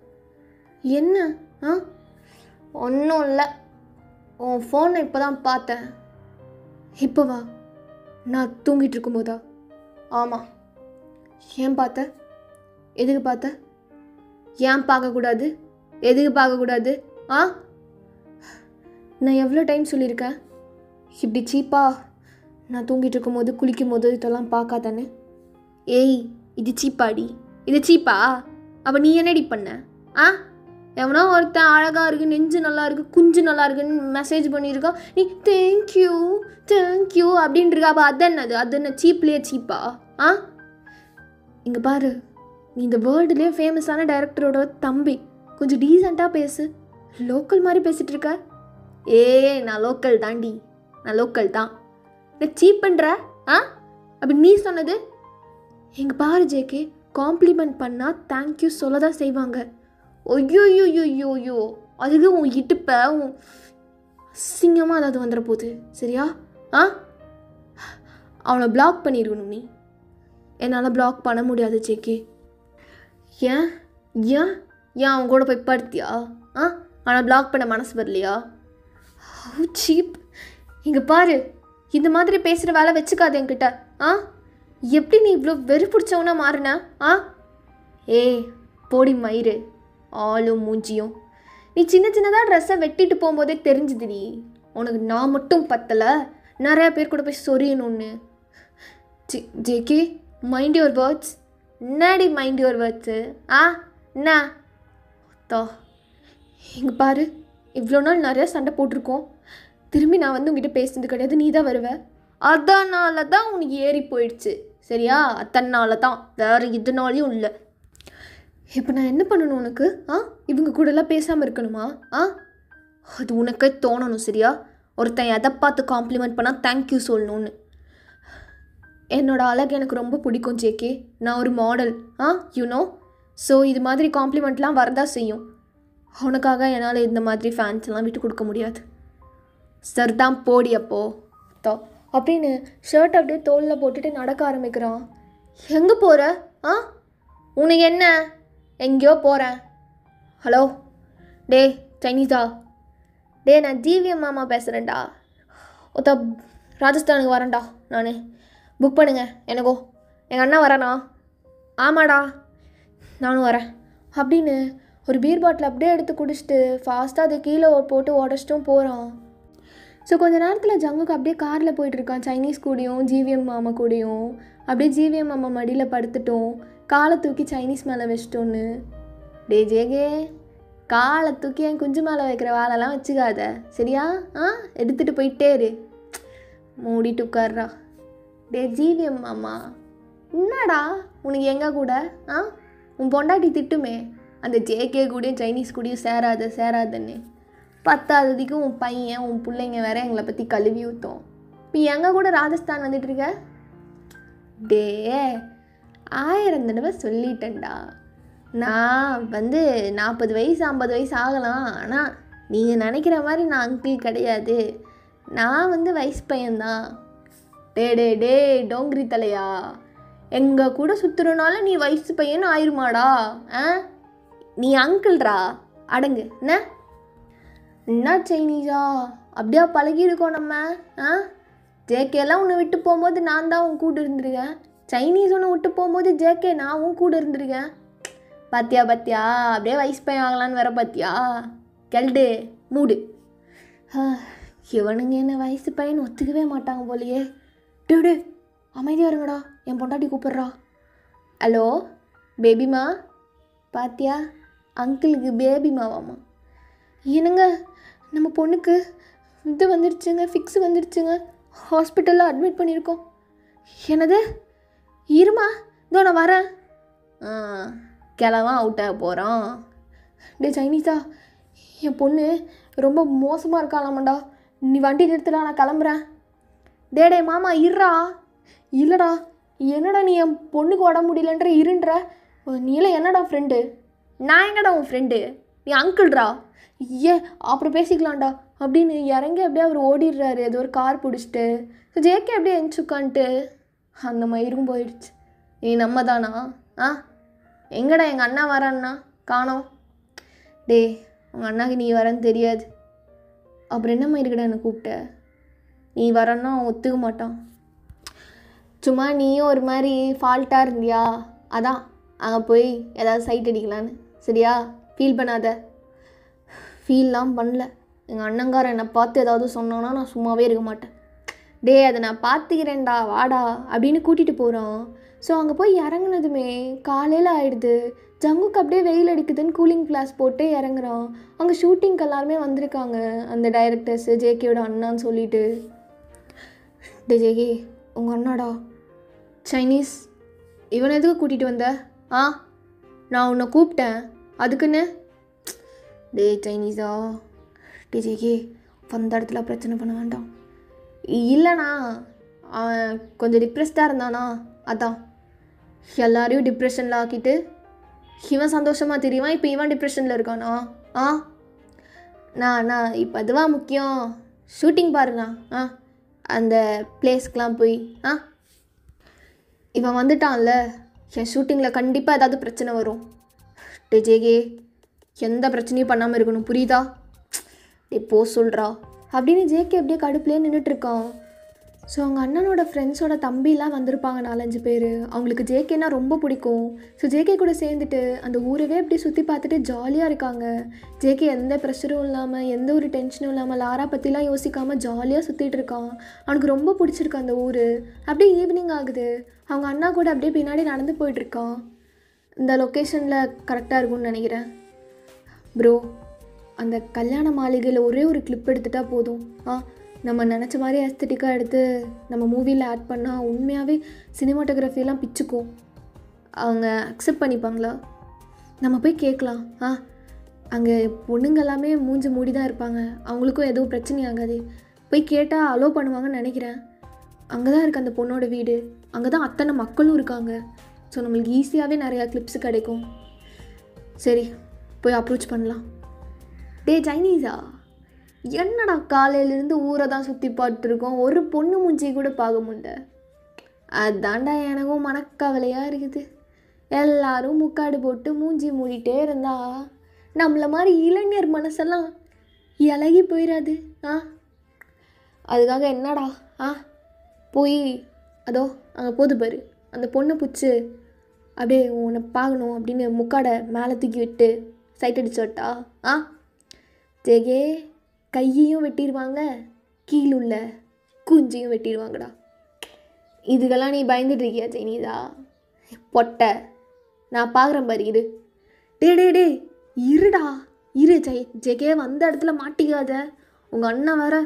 என்ன? ஒன்றும் இல்லை, உன் ஃபோனை இப்போ தான் பார்த்தேன். இப்போவா? நான் தூங்கிட்டு இருக்கும்போதா? ஆமாம். ஏன் பார்த்த? எதுக்கு பார்த்த? ஏன் பார்க்கக்கூடாது? எதுக்கு பார்க்கக்கூடாது? நான் எவ்வளோ டைம் சொல்லியிருக்கேன் இப்படி சீப்பாக நான் தூங்கிட்டு இருக்கும்போது குளிக்கும் போது இதெல்லாம் பார்க்காதானே? ஏய், இது சீப்பாடி, இது சீப்பா? அப்போ நீ என்னடி பண்ண? எவனோ ஒருத்தன் அழகாக இருக்குது, நெஞ்சு நல்லா இருக்குது, குஞ்சு நல்லா இருக்குன்னு மெசேஜ் பண்ணியிருக்கா, நீ தேங்க்யூ தேங்க்யூ அப்படின்ட்டுருக்கா. அப்போ அது என்னது? அது என்ன சீப்லேயே சீப்பா? இங்கே பாரு, நீ இந்த வேர்ல்டுலேயே ஃபேமஸான டைரக்டரோட தம்பி, கொஞ்சம் டீசெண்டாக பேசு. லோக்கல் மாதிரி பேசிகிட்டு இருக்க. நான் லோக்கல் தாண்டி, நான் லோக்கல் தான். நான் சீப் பண்ணுற? அப்படி நீ சொன்னது? இங்கே பாரு ஜேகே, காம்ப்ளிமெண்ட் பண்ணால் தேங்க்யூ சொல்ல தான் செய்வாங்க. ஐயோயோயோயோயோ, அதுக்கு உன் இடுப்பை உன் அசிங்கமாக ஏதாவது வந்துட போகுது, சரியா? அவனை பிளாக் பண்ணிடணும் நீ. என்னால் பிளாக் பண்ண முடியாது ஜேகே. ஏன் ஏன் ஏன் அவன் கூட போய் படுத்தியா? ஆனால் பிளாக் பண்ண மனசு வரலையா? சீப். இங்கே பாரு, இந்த மாதிரி பேசுகிற வேலை வச்சுக்காது என்கிட்ட. எப்படி நீ இவ்வளோ வெறி பிடிச்சவனா மாறின? போடி மயிறு, ஆளும் மூஞ்சியும். நீ சின்ன சின்னதாக ட்ரெஸ்ஸை வெட்டிட்டு போகும்போதே தெரிஞ்சுது நீ உனக்கு நான் மட்டும் பத்தலை, நிறையா பேர் கூட போய் சொரியணும்னு. JK, mind your words. என்னடி மைண்ட் யுவர் வேர்ட்ஸு? என்ன தோ? இங்கே பாரு, இவ்வளோ நாள் நிறையா சண்டை போட்டிருக்கோம், திரும்பி நான் உங்ககிட்ட பேசுனது கிடையாது, நீ தான் வருவ. அதனால தான் உனக்கு ஏறி போயிடுச்சு, சரியா? அத்தனால தான், வேறு இதனாலையும் இல்லை. இப்போ நான் என்ன பண்ணணும் உனக்கு? இவங்க கூடலாம் பேசாமல் இருக்கணுமா? அது உனக்கே தோணணும், சரியா? ஒருத்தன் எதை பார்த்து காம்ப்ளிமெண்ட் பண்ணால் தேங்க்யூ சொல்லணும்னு. என்னோடய அழகு எனக்கு ரொம்ப பிடிக்கும் ஜேகே, நான் ஒரு மாடல், யூனோ. ஸோ இது மாதிரி காம்ப்ளிமெண்ட்லாம் வரதான் செய்யும். உனக்காக என்னால் இந்த மாதிரி ஃபேன்ஸ்லாம் விட்டு கொடுக்க முடியாது. சார் தான் போடி அப்போ தோ அப்படின்னு ஷர்ட் அப்படியே தோளில் போட்டுட்டு நடக்க ஆரம்பிக்கிறான். எங்கே போகிற? உனக்கு என்ன? எங்கேயோ போகிறேன். ஹலோ டே சைனீஸா? நான் ஜிவிஎம் மாமா பேசுகிறேன்டா. ஒத்த ராஜஸ்தானுக்கு வரேன்டா நான், புக் பண்ணுங்க எனக்கோ. எங்கள் அண்ணா வரேண்ணா. ஆமாடா நானும் வரேன் அப்படின்னு ஒரு பீர் பாட்டில் அப்படியே எடுத்து குடிச்சிட்டு ஃபாஸ்ட்டாக அதை கீழே போட்டு உடச்சிட்டும் போகிறான். ஸோ கொஞ்ச நேரத்தில் ஜங்குக்கு அப்படியே காரில் போயிட்டுருக்கான் சைனீஸ் கூடயும் ஜிவிஎம் மாமா கூடயும். அப்படியே ஜிவிஎம் மாமா மடியில் படுத்துட்டோம், காலை தூக்கி சைனீஸ் மேலே வச்சிட்டோன்னு. ஜேகே, காலை தூக்கி என் குஞ்சு மேலே வைக்கிற வேலைலாம் வச்சுக்காத, சரியா? எடுத்துகிட்டு போயிட்டே இரு, மூடிட்டு உட்கார்றா. ஜிவிஎம் மாமா, என்னடா உனக்கு எங்கே கூட? உன் பொண்டாட்டி திட்டுமே, அந்த ஜேகே கூடயும் சைனீஸ் கூடயும் சேராதுன்னு. பத்தாததுக்கு உன் பையன் உன் பிள்ளைங்க வேற எங்களை பற்றி கழுவி ஊற்றும். இப்போ எங்கே கூட ராஜஸ்தான் வந்துட்டுருக்க? 1000 தடவை சொல்லிட்டேன்டா. நான் 40 வயசு 50 வயசு ஆகலாம், ஆனால் நீங்கள் நினைக்கிற மாதிரி நான் அங்கிள் கிடையாது. நான் வயசு பையன்தான். டே டோங்கிரி தலையா, எங்கள் கூட சுற்றுறனால நீ வயசு பையன் ஆயிருமாடா? நீ அங்கிள்ரா, அடங்கு. என்ன சைனீஸா, அப்படியா பழகிருக்கோம் நம்ம? ஜேகேலாம் உன்னை விட்டு போகும்போது நான் தான் உன் கூட இருந்திருக்கேன். சைனீஸ் ஒன்று விட்டு போகும்போது ஜேகே நான் உன் கூட இருந்திருக்கேன். பாத்தியா அப்படியே வயசு பையன் ஆகலான்னு வர பாத்தியா? கெல்டு மூடு. இவனுங்க என்ன வயசு பையன் ஒத்துக்கவே மாட்டாங்க போலையே. டே அமைதியாக இருங்கடா, என் பொண்டாட்டி கூப்பிட்றா. ஹலோ பேபிமா, பாத்தியா அங்கிளுக்கு பேபிமாவாம்மா. என்னங்க நம்ம பொண்ணுக்கு இது வந்துடுச்சுங்க, ஃபிக்ஸ் வந்துடுச்சுங்க, ஹாஸ்பிட்டலில் அட்மிட் பண்ணியிருக்கோம். என்னது? இருமா, இதோ நான் வரேன். கிளவன் அவுட் ஆக போகிறான். டே சைனீஸா, என் பொண்ணு ரொம்ப மோசமாக இருக்காளாமாண்டா, நீ வண்டி நிறுத்தடா, நான் கிளம்புறேன். டே மாமா இருறா. இல்லைடா, என்னடா நீ என் பொண்ணுக்கு உடம்பு முடியலன்ற இருன்ற, நீலாம் என்னடா ஃப்ரெண்டு? நான் எங்கடா உன் ஃப்ரெண்டு? நீ அங்கிள்ரா. அப்புறம் பேசிக்கலாம்டா அப்படின்னு இறங்கி அப்படியே அவர் ஓடிடுறாரு, ஏதோ ஒரு கார் பிடிச்சிட்டு. ஸோ ஜேகே அப்படியே எஞ்சி உட்காந்துட்டு அந்த மயிரும் போயிடுச்சு. நீ நம்ம தானா? எங்கடா எங்கள் அண்ணா வரான்னா காணோம். டே உங்கள் அண்ணாக்கு நீ வரேன்னு தெரியாது, அப்புறம் என்ன மயிருக்கடா என்னை கூப்பிட்ட? நீ வரன்னா அவன் ஒத்துக்க மாட்டான். சும்மா நீயும் ஒரு மாதிரி ஃபால்ட்டாக இருந்தியா, அதான் அங்கே போய் ஏதாவது சைட் அடிக்கலான்னு. சரியா? ஃபீல் பண்ணாத. ஃபீல்லாம் பண்ணல. எங்கள் அண்ணங்கார என்னை பார்த்து ஏதாவது சொன்னான்னா நான் சும்மாவே இருக்க மாட்டேன். டே அதை நான் பார்த்துக்கிறேன்டா வாடா அப்படின்னு கூட்டிகிட்டு போகிறான். ஸோ அங்கே போய் இறங்குனதுமே காலையில் ஆகிடுது. ஜங்குக்கு அப்படியே வெயில் அடிக்குதுன்னு கூலிங் கிளாஸ் போட்டு இறங்குறான். அங்கே ஷூட்டிங்க்கு எல்லாருமே வந்திருக்காங்க, அந்த டைரக்டர்ஸு, ஜேகேயோட அண்ணான்னு சொல்லிட்டு. டே ஜேகே உங்கள் அண்ணாடா சைனீஸ், இவனை எதுக்கு கூட்டிகிட்டு வந்த? நான் உன்னை கூப்பிட்டேன் அதுக்குன்னு. டே சைனீஸா, டே ஜேகே வந்த இடத்துல பிரச்சனை பண்ண வேண்டாம். இல்லைண்ணா, அவன் கொஞ்சம் டிப்ரெஸ்டாக இருந்தானா, அதான் எல்லாரையும் டிப்ரெஷனில் ஆக்கிட்டு இவன் சந்தோஷமாக தெரியுமா, இப்போ இவன் டிப்ரெஷனில் இருக்கானா? நான் இப்போ அதுவாக முக்கியம், ஷூட்டிங் பாருண்ணா. அந்த பிளேஸ்க்கெலாம் போய் இவன் வந்துட்டான்ல, என் ஷூட்டிங்கில் கண்டிப்பாக ஏதாவது பிரச்சனை வரும். டே ஜேகே எந்த பிரச்சனையும் பண்ணாமல் இருக்கணும், புரியுதா? டே போ சொல்கிறா அப்படின்னு ஜேகே அப்படியே கடுப்புலேயே நின்றுட்டுருக்கான். ஸோ அவங்க அண்ணனோட ஃப்ரெண்ட்ஸோட தம்பிலாம் வந்திருப்பாங்க 4-5 பேர். அவங்களுக்கு ஜேகேனா ரொம்ப பிடிக்கும். ஸோ ஜேகே கூட சேர்ந்துட்டு அந்த ஊரவே அப்படியே சுற்றி பார்த்துட்டு ஜாலியாக இருக்காங்க. ஜேகே எந்த ப்ரெஷரும் இல்லாமல், எந்த ஒரு டென்ஷனும் இல்லாமல், லாரா பற்றிலாம் யோசிக்காமல் ஜாலியாக சுற்றிட்டு இருக்கான். அவனுக்கு ரொம்ப பிடிச்சிருக்கு அந்த ஊர். அப்படியே ஈவினிங் ஆகுது. அவங்க அண்ணா கூட அப்படியே பின்னாடி நடந்து போயிட்டுருக்கான். இந்த லொக்கேஷனில் கரெக்டாக இருக்கும்னு நினைக்கிறேன். ப்ரோ அந்த கல்யாண மாளிகையில் ஒரே ஒரு கிளிப் எடுத்துகிட்டா போதும். நம்ம நினச்ச மாதிரி ஆஸ்தட்டிக்காக எடுத்து நம்ம மூவியில் ஆட் பண்ணால் உண்மையாகவே சினிமாட்டோகிராஃபியெல்லாம் பிச்சுக்கும். அவங்க அக்செப்ட் பண்ணிப்பாங்களா? நம்ம போய் கேட்கலாம். அங்கே பொண்ணுங்க எல்லாமே மூஞ்சி மூடி தான் இருப்பாங்க, அவங்களுக்கும் எதுவும் பிரச்சனை ஆகாது. போய் கேட்டால் அலோவ் பண்ணுவாங்கன்னு நினைக்கிறேன். அங்கே தான் இருக்குது அந்த பொண்ணோட வீடு, அங்கே தான் அத்தனை மக்களும் இருக்காங்க. ஸோ நம்மளுக்கு ஈஸியாகவே நிறையா கிளிப்ஸ் கிடைக்கும். சரி போய் அப்ரோச் பண்ணலாம். டே சைனீஸா, என்னடா காலையிலேருந்து ஊரை தான் சுற்றி பார்த்துருக்கோம், ஒரு பொண்ணு மூஞ்சி கூட பார்க்க முடியல. அதான்டா எனக்கும் மனக்கவலையாக இருக்குது. எல்லாரும் முக்காடு போட்டு மூஞ்சி மூடிட்டே இருந்தா நம்மளை மாதிரி இளைஞர் மனசெல்லாம் இலகி போயிடாது. அதுக்காக என்னடா போய் அதோ அங்கே போது பாரு, அந்த பொண்ணை பிடிச்சி அப்படியே உன்னை பார்க்கணும் அப்படின்னு முக்காடை மேலே தூக்கி விட்டு சைட் அடிச்சோட்டா. ஜேகே கையையும் வெட்டிடுவாங்க, கீழுள்ள குஞ்சையும் வெட்டிடுவாங்கடா. இதுக்கெல்லாம் நீ பயந்துட்டுருக்கியா சைனீஸா? பொட்டை நான் பார்க்குறேன் பாரு, இரு. டே இருடா இரு. ஜேகே வந்த இடத்துல மாட்டிக்காத, உங்கள் அண்ணன் வேற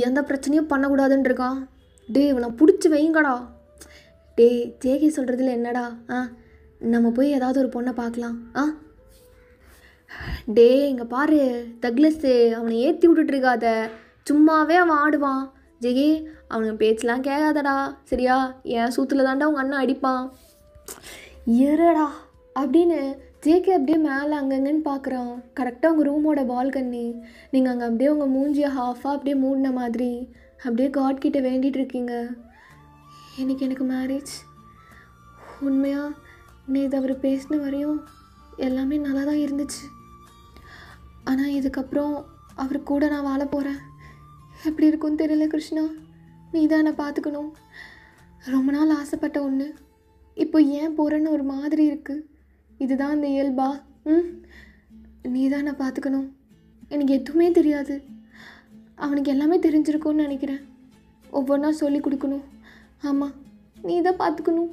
எந்த பிரச்சனையும் பண்ணக்கூடாதுன்னு இருக்கான். டே இவனை பிடிச்சி வைங்கடா. டே ஜேகே சொல்கிறதுல என்னடா? நம்ம போய் ஏதாவது ஒரு பொண்ணை பார்க்கலாம். டே இங்கே பாரு தக்லஸ்ஸு, அவனை ஏற்றி விட்டுட்ருக்காத, சும்மாவே அவன் ஆடுவான். ஜெகே அவனுக்கு பேச்செலாம் கேட்காதடா, சரியா? என் சூத்தில் தாண்டா உங்கள் அண்ணன் அடிப்பான். இருடா அப்படின்னு ஜேகே அப்படியே மேலே அங்கங்கன்னு பார்க்குறான். கரெக்டாக உங்கள் ரூமோட பால்கனி. நீங்கள் அங்கே அப்படியே உங்கள் மூஞ்சியை ஹாஃபாக அப்படியே மூடின மாதிரி அப்படியே காட் கிட்ட வேண்டிகிட்டு இருக்கீங்க. எனக்கு மேரேஜ். உண்மையாக நேற்று அவர் பேசின வரையும் எல்லாமே நல்லா தான் இருந்துச்சு. ஆனால் இதுக்கப்புறம் அவர் கூட நான் வாழ போகிறேன். எப்படி இருக்கும்னு தெரியல கிருஷ்ணா. நீ தான் என்னை பார்த்துக்கணும். ரொம்ப நாள் ஆசைப்பட்ட ஒன்று இப்போ ஏன் போகிறேன்னு ஒரு மாதிரி இருக்குது. இதுதான் அந்த இயல்பா? நீ தான் என்னை பார்த்துக்கணும். எனக்கு எதுவுமே தெரியாது. அவனுக்கு எல்லாமே தெரிஞ்சிருக்கும்னு நினைக்கிறேன். ஒவ்வொன்றா சொல்லி கொடுக்கணும். ஆமாம், நீ தான் பார்த்துக்கணும்.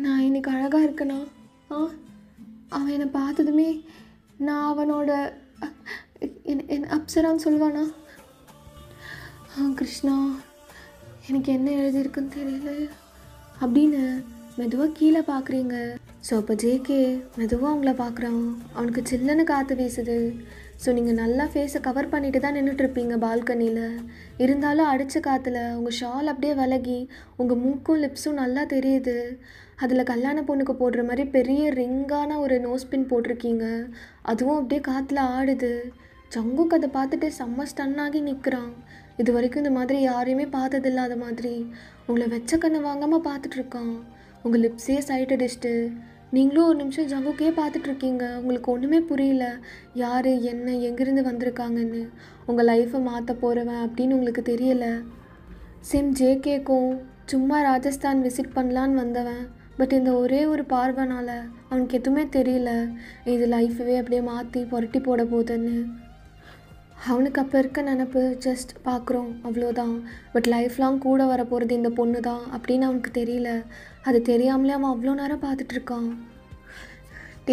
நான் இன்னைக்கு அழகாக இருக்கேனா? அவன் என்னை பார்த்ததுமே நான் அவனோட என் அப்சரான்னு சொல்லுவானா? கிருஷ்ணா, எனக்கு என்ன எழுதியிருக்குன்னு தெரியல அப்படின்னு மெதுவாக கீழே பார்க்குறீங்க. ஸோ அப்போ ஜேகே மெதுவாக அவங்கள பார்க்குறான். அவனுக்கு சில்லுன்னு காற்று வீசுது. ஸோ நீங்கள் நல்லா ஃபேஸை கவர் பண்ணிட்டு தான் நின்றுட்டுருப்பீங்க பால்கனியில். இருந்தாலும் அடித்த காற்றுல உங்கள் ஷால் அப்படியே விலகி உங்கள் மூக்கும் லிப்ஸும் நல்லா தெரியுது. அதில் கல்யாண பொண்ணுக்கு போடுற மாதிரி பெரிய ரிங்கான ஒரு நோஸ்பின் போட்டிருக்கீங்க. அதுவும் அப்படியே காற்றுல ஆடுது. ஜங்குக்கு அதை பார்த்துட்டு செம்ம ஸ்டன்னாகி நிற்கிறான். இது வரைக்கும் இந்த மாதிரி யாரையுமே பார்த்ததில்லாத மாதிரி உங்களை வெச்ச கண்ணை வாங்காமல் பார்த்துட்ருக்கான். உங்கள் லிப்ஸே சைட் அடிச்சுட்டு நீங்களும் ஒரு நிமிஷம் ஜங்குக்கே பார்த்துட்ருக்கீங்க. உங்களுக்கு ஒன்றுமே புரியல, யார் என்ன எங்கேருந்து வந்திருக்காங்கன்னு. உங்கள் லைஃப்பை மாற்ற போகிறவன் அப்படின்னு உங்களுக்கு தெரியலை. சேம் ஜேகேக்கும் சும்மா ராஜஸ்தான் விசிட் பண்ணலான்னு வந்தவன். பட் இந்த ஒரே ஒரு பார்வைனால் அவனுக்கு எதுவுமே தெரியல, இது லைஃபவே அப்படியே மாற்றி புரட்டி போட போகுதுன்னு. அவனுக்கு அப்போ இருக்க நினப்பு ஜஸ்ட் பார்க்குறோம் அவ்வளோதான். பட் லைஃப் லாங் கூட வர போகிறது இந்த பொண்ணு தான் அப்படின்னு அவனுக்கு தெரியல. அது தெரியாமலே அவன் அவ்வளோ நேரம் பார்த்துட்ருக்கான்.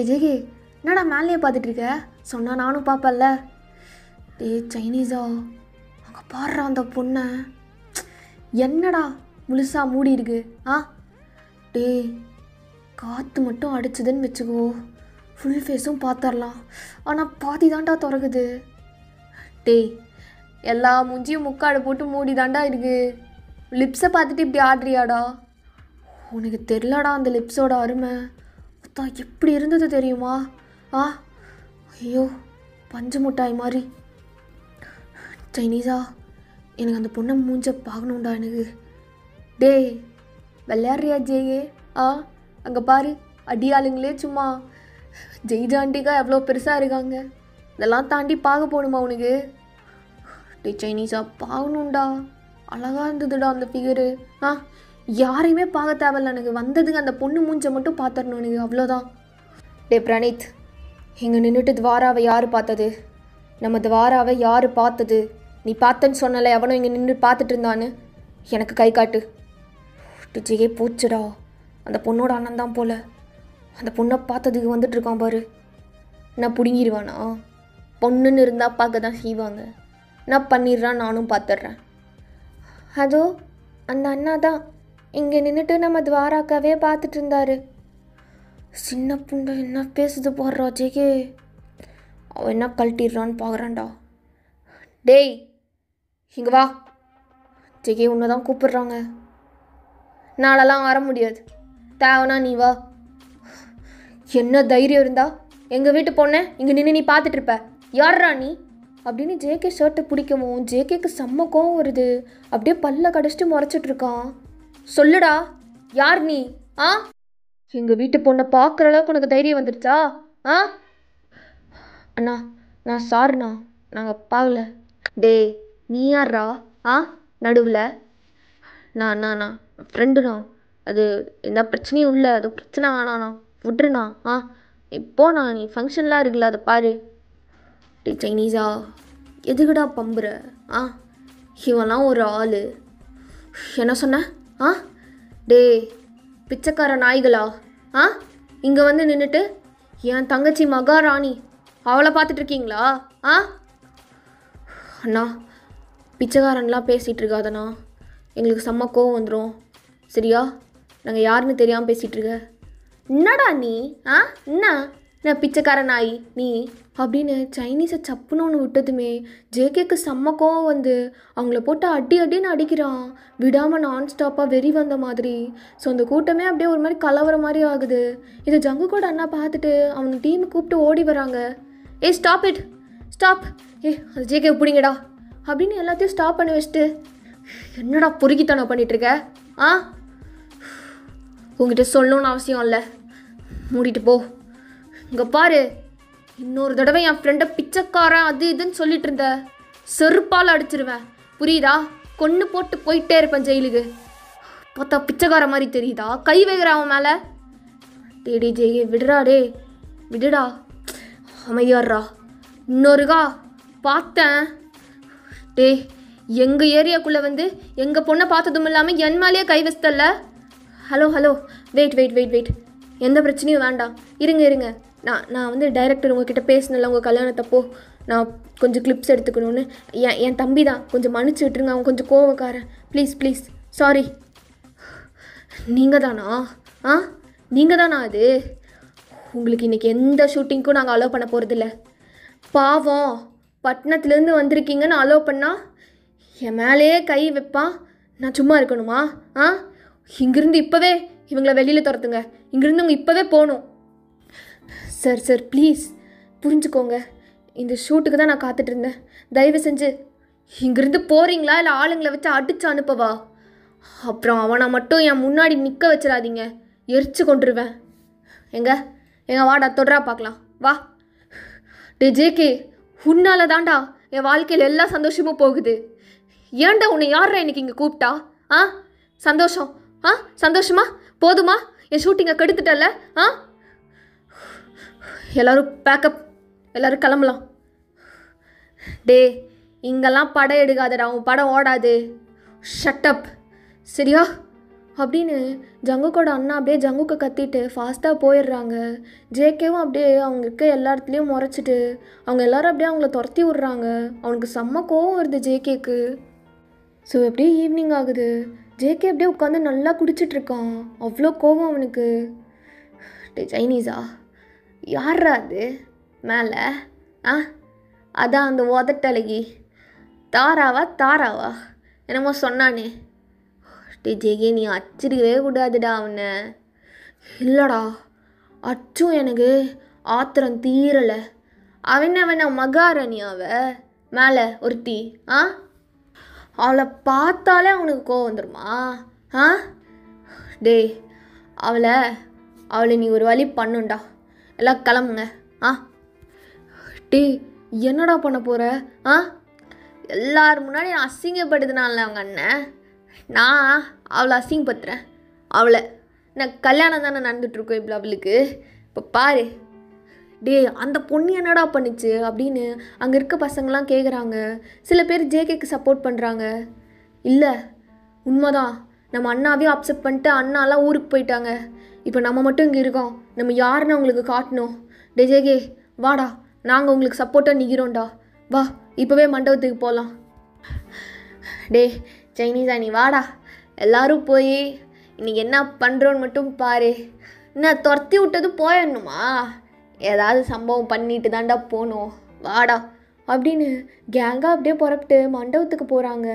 ஜேகே, என்னடா மேலேயே பார்த்துட்ருக்க? சொன்னால் நானும் பார்ப்பேன்ல. சைனீஸா, அங்கே பாடுறா அந்த பொண்ணை. என்னடா முழுசாக மூடி இருக்கு? காற்று மட்டும் அடிச்சதுன்னு வச்சுக்கோ, ஃபுல் ஃபேஸும் பார்த்துடலாம். ஆனால் பாதி தாண்டா திறகுது. எல்லா மூஞ்சியும் முக்காடு போட்டு மூடி தாண்டா இருக்கு. லிப்ஸை பார்த்துட்டு இப்படி ஆடுறியாடா? உனக்கு தெரிலடா அந்த லிப்ஸோட அருமை. தான் எப்படி இருந்தது தெரியுமா? ஐயோ, பஞ்சு முட்டாய் மாதிரி. சைனீஸா, எனக்கு அந்த பொண்ணை மூஞ்ச பார்க்கணுண்டா எனக்கு. விளையாடுறியா ஜெயே? அங்கே பாரு, அடியாளுங்களே சும்மா ஜெய்ஜாண்டிக்கா எவ்வளோ பெருசாக இருக்காங்க. இதெல்லாம் தாண்டி பார்க்க போகணுமா உனக்கு? சைனீஸா, பார்க்கணுண்டா. அழகாக இருந்ததுடா அந்த ஃபிகரு. யாரையுமே பார்க்க தேவையில்ல எனக்கு. வந்ததுங்க அந்த பொண்ணு மூஞ்சை மட்டும் பார்த்துடணும் எனக்கு, அவ்வளோதான். பிரணீத், இங்கே நின்றுட்டு துவாராவை யார் பார்த்தது? நம்ம துவாராவை யார் பார்த்தது? நீ பார்த்தன்னு சொன்னல, எவனோ இங்கே நின்று பார்த்துட்டு இருந்தான்னு. எனக்கு கை காட்டு. ஜெயே, போச்சுடா, அந்த பொண்ணோட அண்ணன் தான் போல. அந்த பொண்ணை பார்த்ததுக்கு வந்துட்டுருக்கான் பாரு. நான் பிடுங்கிடுவானா? பொண்ணுன்னு இருந்தால் பார்க்க தான் செய்வாங்க. நான் பண்ணிடுறான், நானும் பார்த்துட்றேன். அதோ அந்த அண்ணா தான் இங்கே நின்றுட்டு நம்ம துவாராக்காவே பார்த்துட்டு இருந்தாரு. சின்ன புண்டை என்ன பேசுது போடுறா ஜெகே. அவன் என்ன கழட்டிடுறான்னு பார்க்குறான்டா. இங்கே வா ஜெகே, உன்னை தான் கூப்பிடுறாங்க. நாளெல்லாம் வர முடியாது, தேவனா நீ வா. என்ன தைரியம் இருந்தா எங்கள் வீட்டு பொண்ணை இங்கே நின்று நீ பார்த்துட்ருப்ப? யார்ரா நீ அப்படின்னு ஜேகே ஷர்ட்டை பிடிக்கவும் ஜேகேக்கு செம்ம கோவம் வருது. அப்படியே பல்ல கடிச்சிட்டு முறைச்சிட்ருக்கான். சொல்லுடா, யார் நீ? எங்கள் வீட்டு பொண்ணை பார்க்குற அளவுக்கு உனக்கு தைரியம் வந்துடுச்சா? அண்ணா, நான் சாரிண்ணா, நாங்கள் பார்க்கல. நீ யார்ரா நடுவில்? நான் ஃப்ரெண்டுண்ணா. அது எந்த பிரச்சனையும் இல்லை, அது பிரச்சனை வேணாண்ணா, விட்ருண்ணா. இப்போண்ணா, நீ ஃபங்க்ஷன்லாம் இருக்குல்ல, அதை பாரு. சைனீஸா, எதுக்குடா பம்புற? இவெல்லாம் ஒரு ஆள். என்ன சொன்ன? பிச்சைக்கார நாய்களா? இங்கே வந்து நின்றுட்டு என் தங்கச்சி மகாராணி அவளை பார்த்துட்ருக்கீங்களா? அண்ணா, பிச்சைக்காரன்லாம் பேசிகிட்டு இருக்காதண்ணா, எங்களுக்கு செம்ம கோவம் வந்துடும். சரியா? நாங்கள் யாருன்னு தெரியாமல் பேசிகிட்ருக்க. என்னடா நீ? என்ன நான் பிச்சைக்கார நாய் நீ அப்படின்னு சைனீஸை சப்புன்னு ஒன்று விட்டதுமே ஜேகேக்கு செம்ம கோவம் வந்து அவங்கள போட்டு அடின்னு அடிக்கிறான், விடாமல் நான் ஸ்டாப்பாக வெறி வந்த மாதிரி. ஸோ அந்த கூட்டமே அப்படியே ஒரு மாதிரி கலவர மாதிரி ஆகுது. இதை ஜங்குக்கோட அண்ணா பார்த்துட்டு அவனுக்கு டீமை கூப்பிட்டு ஓடி வராங்க. ஏய் ஸ்டாப் இட், ஸ்டாப், அது ஜேகே பிடிங்கடா அப்படின்னு எல்லாத்தையும் ஸ்டாப் பண்ணி வச்சுட்டு, என்னடா பொறுக்கித்தனம் பண்ணிகிட்ருக்க? உங்ககிட்ட சொல்லணும்னு அவசியம் இல்லை, மூடிட்டு போ. இங்கே பாரு, இன்னொரு தடவை என் ஃப்ரெண்டை பிச்சைக்காரன் அது இதுன்னு சொல்லிட்டு இருந்த செருப்பால் அடிச்சிருவேன், புரியுதா? கொன்று போட்டு போயிட்டே இருப்பேன் ஜெயிலுக்கு. பார்த்தா பிச்சைக்கார மாதிரி தெரியுதா? கை வைக்கிற அவன் மேலே. டேடி ஜெயே விடுறா, டே விடுடா, அமைதியாடுறா. இன்னொருக்கா பார்த்தேன், டே எங்கள் ஏரியாக்குள்ளே வந்து எங்கள் பொண்ணை பார்த்ததும் இல்லாமல் என் மேலேயே கை வச்சல. ஹலோ வெயிட், எந்த பிரச்சனையும் வேண்டாம், இருங்க. நான் வந்து டைரக்டர் உங்ககிட்ட பேசினல உங்கள் கல்யாணத்தப்போ நான் கொஞ்சம் கிளிப்ஸ் எடுத்துக்கணும்னு. என் தம்பி தான், கொஞ்சம் மன்னிச்சு விட்டுருங்க, அவன் கொஞ்சம் கோவக்காரன், ப்ளீஸ் சாரி. நீங்கள் தானா அது? உங்களுக்கு இன்றைக்கி எந்த ஷூட்டிங்க்கும் நாங்கள் அலோவ் பண்ண போகிறதில்ல. பாவம் பட்டணத்துலேருந்து வந்திருக்கீங்கன்னு அலோவ் பண்ணால் என் மேலேயே கை வைப்பான், நான் சும்மா இருக்கணுமா? இங்கேருந்து இப்போவே இவங்களை வெளியில் துரத்துங்க, இங்கேருந்து அவங்க இப்போவே போகணும். சார் ப்ளீஸ் புரிஞ்சுக்கோங்க, இந்த ஷூட்டுக்கு தான் நான் காத்துட்ருந்தேன், தயவு செஞ்சு இங்கேருந்து போகிறீங்களா இல்லை ஆளுங்களை வச்சு அடித்து அனுப்பவா? அப்புறம் அவனை மட்டும் என் முன்னாடி நிற்க வச்சிடாதீங்க, எரிச்சு கொண்டுருவேன். எங்க வாடா, தொடரா பார்க்கலாம், வா. டே ஜேகே, உன்னால தாண்டா என் வாழ்க்கையில் எல்லா சந்தோஷமும் போகுது. ஏன்டா உன்னை யாரா இன்னைக்கு இங்கே கூப்பிட்டா? சந்தோஷமா போதுமா? என் ஷூட்டிங்கை கெடுத்துட்டல. எல்லோரும் பேக்கப், எல்லோரும் கிளம்பலாம். டே இங்கெல்லாம் படம் எடுக்காதடா, உன் படம் ஓடாது, ஷட்டப் சரியா? அப்படின்னு ஜங்குக்கோட அண்ணா அப்படியே ஜங்குக்கு கத்திட்டு ஃபாஸ்ட்டாக போயிடுறாங்க. ஜேகேவும் அப்படியே அவங்க இருக்க எல்லா இடத்துலையும் முறைச்சிட்டு அவங்க எல்லோரும் அப்படியே அவங்கள துரத்தி விட்றாங்க. அவனுக்கு செம்ம கோவம் வருது ஜேகேக்கு. ஸோ அப்படியே ஈவினிங் ஆகுது. ஜேகே அப்படியே உட்காந்து நல்லா குடிச்சிட்ருக்கான், அவ்வளோ கோவம் அவனுக்கு. டே சைனீஸா, யாரா அது மேலே? அதான் அந்த உதட்டழகி தாராவா என்னமோ சொன்னானே. டே ஜேகே, நீ அச்சிருக்கவே கூடாதுடா அவனை. இல்லைடா, அச்சும் எனக்கு ஆத்திரம் தீரலை. அவனை மகாராணி அவ மேலே ஒருத்தி. அவளை பார்த்தாலே அவனுக்கு கோவம் வந்துடுமா? டே அவளை நீ ஒரு வழி பண்ணுண்டா, எல்லாம் கிளம்புங்க. டே என்னடா பண்ண போகிற? எல்லாரும் முன்னாடி நான் அசிங்கப்படுத்தினால அவங்க அண்ணன், நான் அவளை அசிங்கப்படுத்துகிறேன். அவளை நான் கல்யாணம் தானே நடந்துகிட்ருக்கோம் இப்போ அவளுக்கு. இப்போ பாரு டே, அந்த பொண்ணு என்னடா பண்ணிச்சு அப்படின்னு அங்கே இருக்க பசங்களாம் கேட்குறாங்க. சில பேர் ஜேகேக்கு சப்போர்ட் பண்ணுறாங்க. இல்லை உண்மைதான், நம்ம அண்ணாவையும் அப்செட் பண்ணிட்டு அண்ணாலாம் ஊருக்கு போயிட்டாங்க, இப்போ நம்ம மட்டும் இங்கே இருக்கோம், நம்ம யாருன்னு அவங்களுக்கு காட்டணும். டே ஜேகே வாடா, நாங்கள் உங்களுக்கு சப்போர்ட்டாக நிற்கிறோம்டா, வா இப்போவே மண்டபத்துக்கு போகலாம். டே சைனீஸா, நீ வாடா, எல்லோரும் போய் இன்றைக்கி என்ன பண்ணுறோன்னு மட்டும் பாரு. என்ன துரத்தி விட்டது போயிடணுமா? ஏதாவது சம்பவம் பண்ணிட்டு தாண்டா போகணும், வாடா அப்படின்னு கேங்காக அப்படியே புறப்பட்டு மண்டபத்துக்கு போகிறாங்க.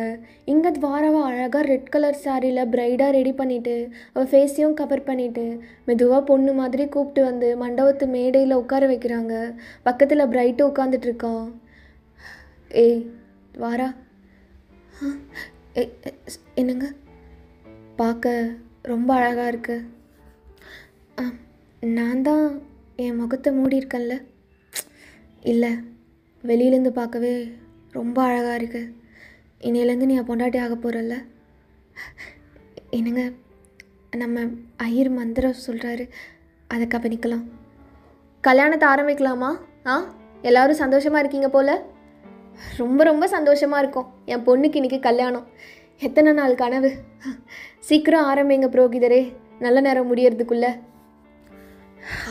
இங்கே துவாராவை அழகாக ரெட் கலர் சாரியில் ப்ரைடாக ரெடி பண்ணிவிட்டு அவள் ஃபேஸையும் கவர் பண்ணிவிட்டு மெதுவாக பொண்ணு மாதிரி கூப்பிட்டு வந்து மண்டபத்து மேடையில் உட்கார வைக்கிறாங்க. பக்கத்தில் பிரைட்டு உட்காந்துட்ருக்கான். ஏய் துவாரா, என்னங்க பார்க்க ரொம்ப அழகாக இருக்கு. நான் தான் என் முகத்தை மூடி இருக்கேன்ல. இல்லை, வெளியிலேருந்து பார்க்கவே ரொம்ப அழகாக இருக்கு. இன்னையிலேருந்து நீ பொண்டாட்டி ஆக போகிறல்ல. என்னங்க, நம்ம ஐயர் மந்திரம் சொல்கிறாரு, அதை கவனிக்கலாம். கல்யாணத்தை ஆரம்பிக்கலாமா? எல்லோரும் சந்தோஷமாக இருக்கீங்க போல். ரொம்ப ரொம்ப சந்தோஷமாக இருக்கும். என் பொண்ணுக்கு இன்றைக்கி கல்யாணம். எத்தனை நாள் கனவு. சீக்கிரம் ஆரம்பிங்க புரோகிதரே, நல்ல நேரம் முடியறதுக்குள்ளே.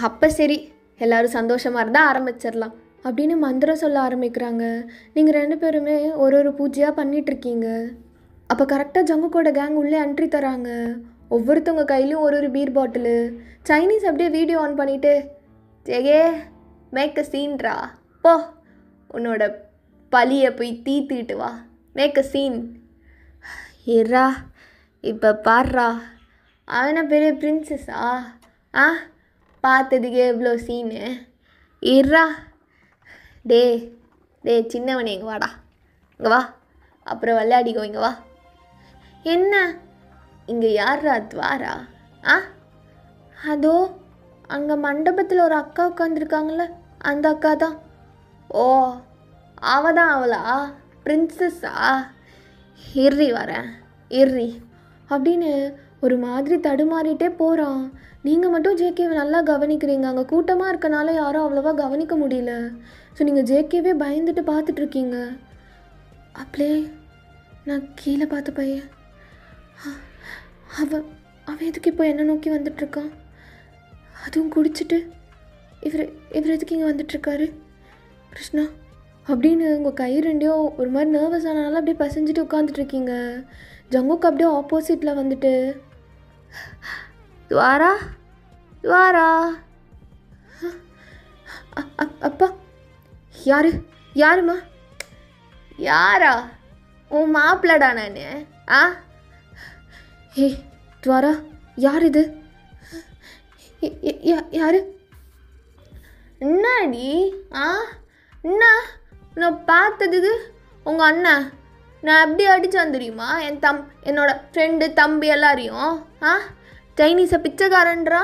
அப்போ சரி, எல்லோரும் சந்தோஷமாக இருந்தால் ஆரம்பிச்சிடலாம் அப்படின்னு மந்திரம் சொல்ல ஆரம்பிக்கிறாங்க. நீங்கள் 2 பேருமே ஒரு பூஜையாக பண்ணிகிட்ருக்கீங்க. அப்போ கரெக்டாக ஜங்குக்கோட கேங் உள்ளே என்ட்ரி தராங்க. ஒவ்வொருத்தவங்க கையிலையும் ஒரு பீர் பாட்டிலு. சைனீஸ் அப்படியே வீடியோ ஆன் பண்ணிவிட்டு, ஜெகே மேக் அ சீன்ரா, போ உன்னோட பழியை போய் தீர்த்துக்கிட்டு வா, மேக் அ சீன். ஏறா இப்போ பாடுறா, அவனை பெரிய பிரின்சஸா? பார்த்ததுக்கே எவ்வளோ சீனு. ஏறா டே டே சின்னவனே, இங்கே வாடா, இங்கே வா, அப்புறம் விளையாடிக்கோ, இங்கே வா. என்ன இங்கே யார்ரா துவாரா? அதோ அங்கே மண்டபத்தில் ஒரு அக்கா உட்காந்துருக்காங்கள, அந்த அக்கா தான். ஓ அவ தான் அவளா? பிரின்சஸ்ஸா? இர்ரி வரேன் இர்ரி அப்படின்னு ஒரு மாதிரி தடுமாறிட்டே போகிறான். நீங்கள் மட்டும் ஜேகேவை நல்லா கவனிக்கிறீங்க. அங்கே கூட்டமாக இருக்கனால யாரும் அவ்வளோவா கவனிக்க முடியல. ஸோ நீங்கள் ஜேகேவே பயந்துட்டு பார்த்துட்ருக்கீங்க. அப்படியே நான் கீழே பார்த்த பையன், அவன் எதுக்கு இப்போ என்ன நோக்கி வந்துட்டுருக்கான்? அதுவும் குடிச்சிட்டு இவர் எதுக்கு இங்கே வந்துட்டுருக்காரு? கிருஷ்ணா அப்படின்னு உங்கள் கை ரெண்டையும் ஒரு மாதிரி நர்வஸ் ஆனாலும் அப்படியே பசஞ்சிட்டு உட்காந்துட்ருக்கீங்க. ஜங்குக்கு அப்படியே ஆப்போசிட்டில் வந்துட்டு, துவாரா துவாரா. அப்பா யாருமா? யாரா? உன் மாப்பிள்ளடா நான். ஏ துவாரா, யார் இது? யாரு? என்னாடி? என்ன நான் பார்த்ததுக்கு உங்கள் அண்ணன் நான் எப்படி அடித்தான் தெரியுமா? என்னோட ஃப்ரெண்டு தம்பி எல்லாரையும் சைனீஸை பிச்சைக்காரன்றா.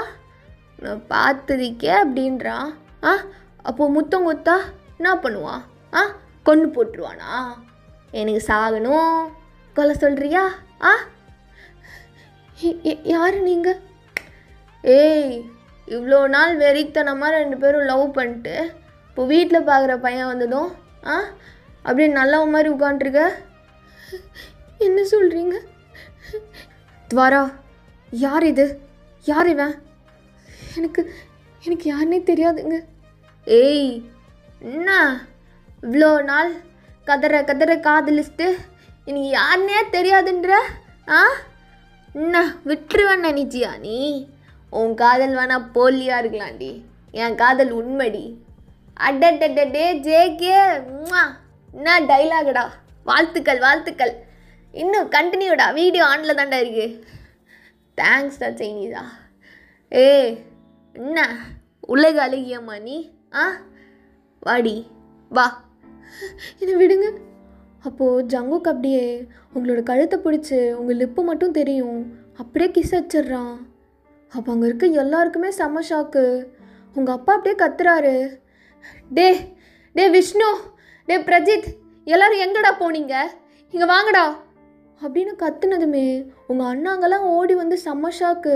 நான் பார்த்ததுக்கே அப்படின்றா. அப்போது முத்தம் கொத்தா என்ன பண்ணுவான்? கொண்டு போட்டுருவானா? எனக்கு சாகணும் கொலை சொல்கிறியா? யார் நீங்கள்? ஏய், இவ்வளோ நாள் வெறித்தனமாக 2 பேரும் லவ் பண்ணிட்டு இப்போ வீட்டில் பார்க்குற பையன் வந்ததும் அப்படியே நல்ல மாதிரி உட்காண்ட்ருக்க. என்ன சொல்கிறீங்க? துவாரா, யார் இது? யார் இவன்? எனக்கு யாருன்னே தெரியாதுங்க. ஏய், என்ன இவ்வளோ நாள் கதற காதலிச்சுட்டு எனக்கு யாருன்னே தெரியாதுன்ற? என்ன விட்டுருவேன் நினைச்சியா நீ? உன் காதல் வேணா போலியா இருக்கலாம்டி, என் காதல் உண்மைடி. அடடே ஜேகே, என்ன டைலாகுடா! வாழ்த்துக்கள். இன்னும் கண்டினியூடா, வீடியோ ஆனில் தான்டா இருக்கு. தேங்க்ஸ்டா சைனீஸா. என்ன உலக அழகியம்மா நீ? வாடி வா, என்னை விடுங்க. அப்போது ஜங்குக்கு அப்படியே உங்களோட கழுத்தை பிடிச்சி உங்கள் லிப்பு மட்டும் தெரியும், அப்படியே கிஸ் வச்சிட்றான். அப்போ அங்கே இருக்க எல்லாருக்குமே செம்ம ஷாக்கு. உங்கள் அப்பா அப்படியே கத்துறாரு, டே விஷ்ணு, டே பிரஜித், எல்லோரும் எங்கடா போனீங்க? இங்கே வாங்கடா அப்படின்னு கத்துனதுமே உங்கள் அண்ணாங்கெல்லாம் ஓடி வந்து செம்ம ஷாக்கு.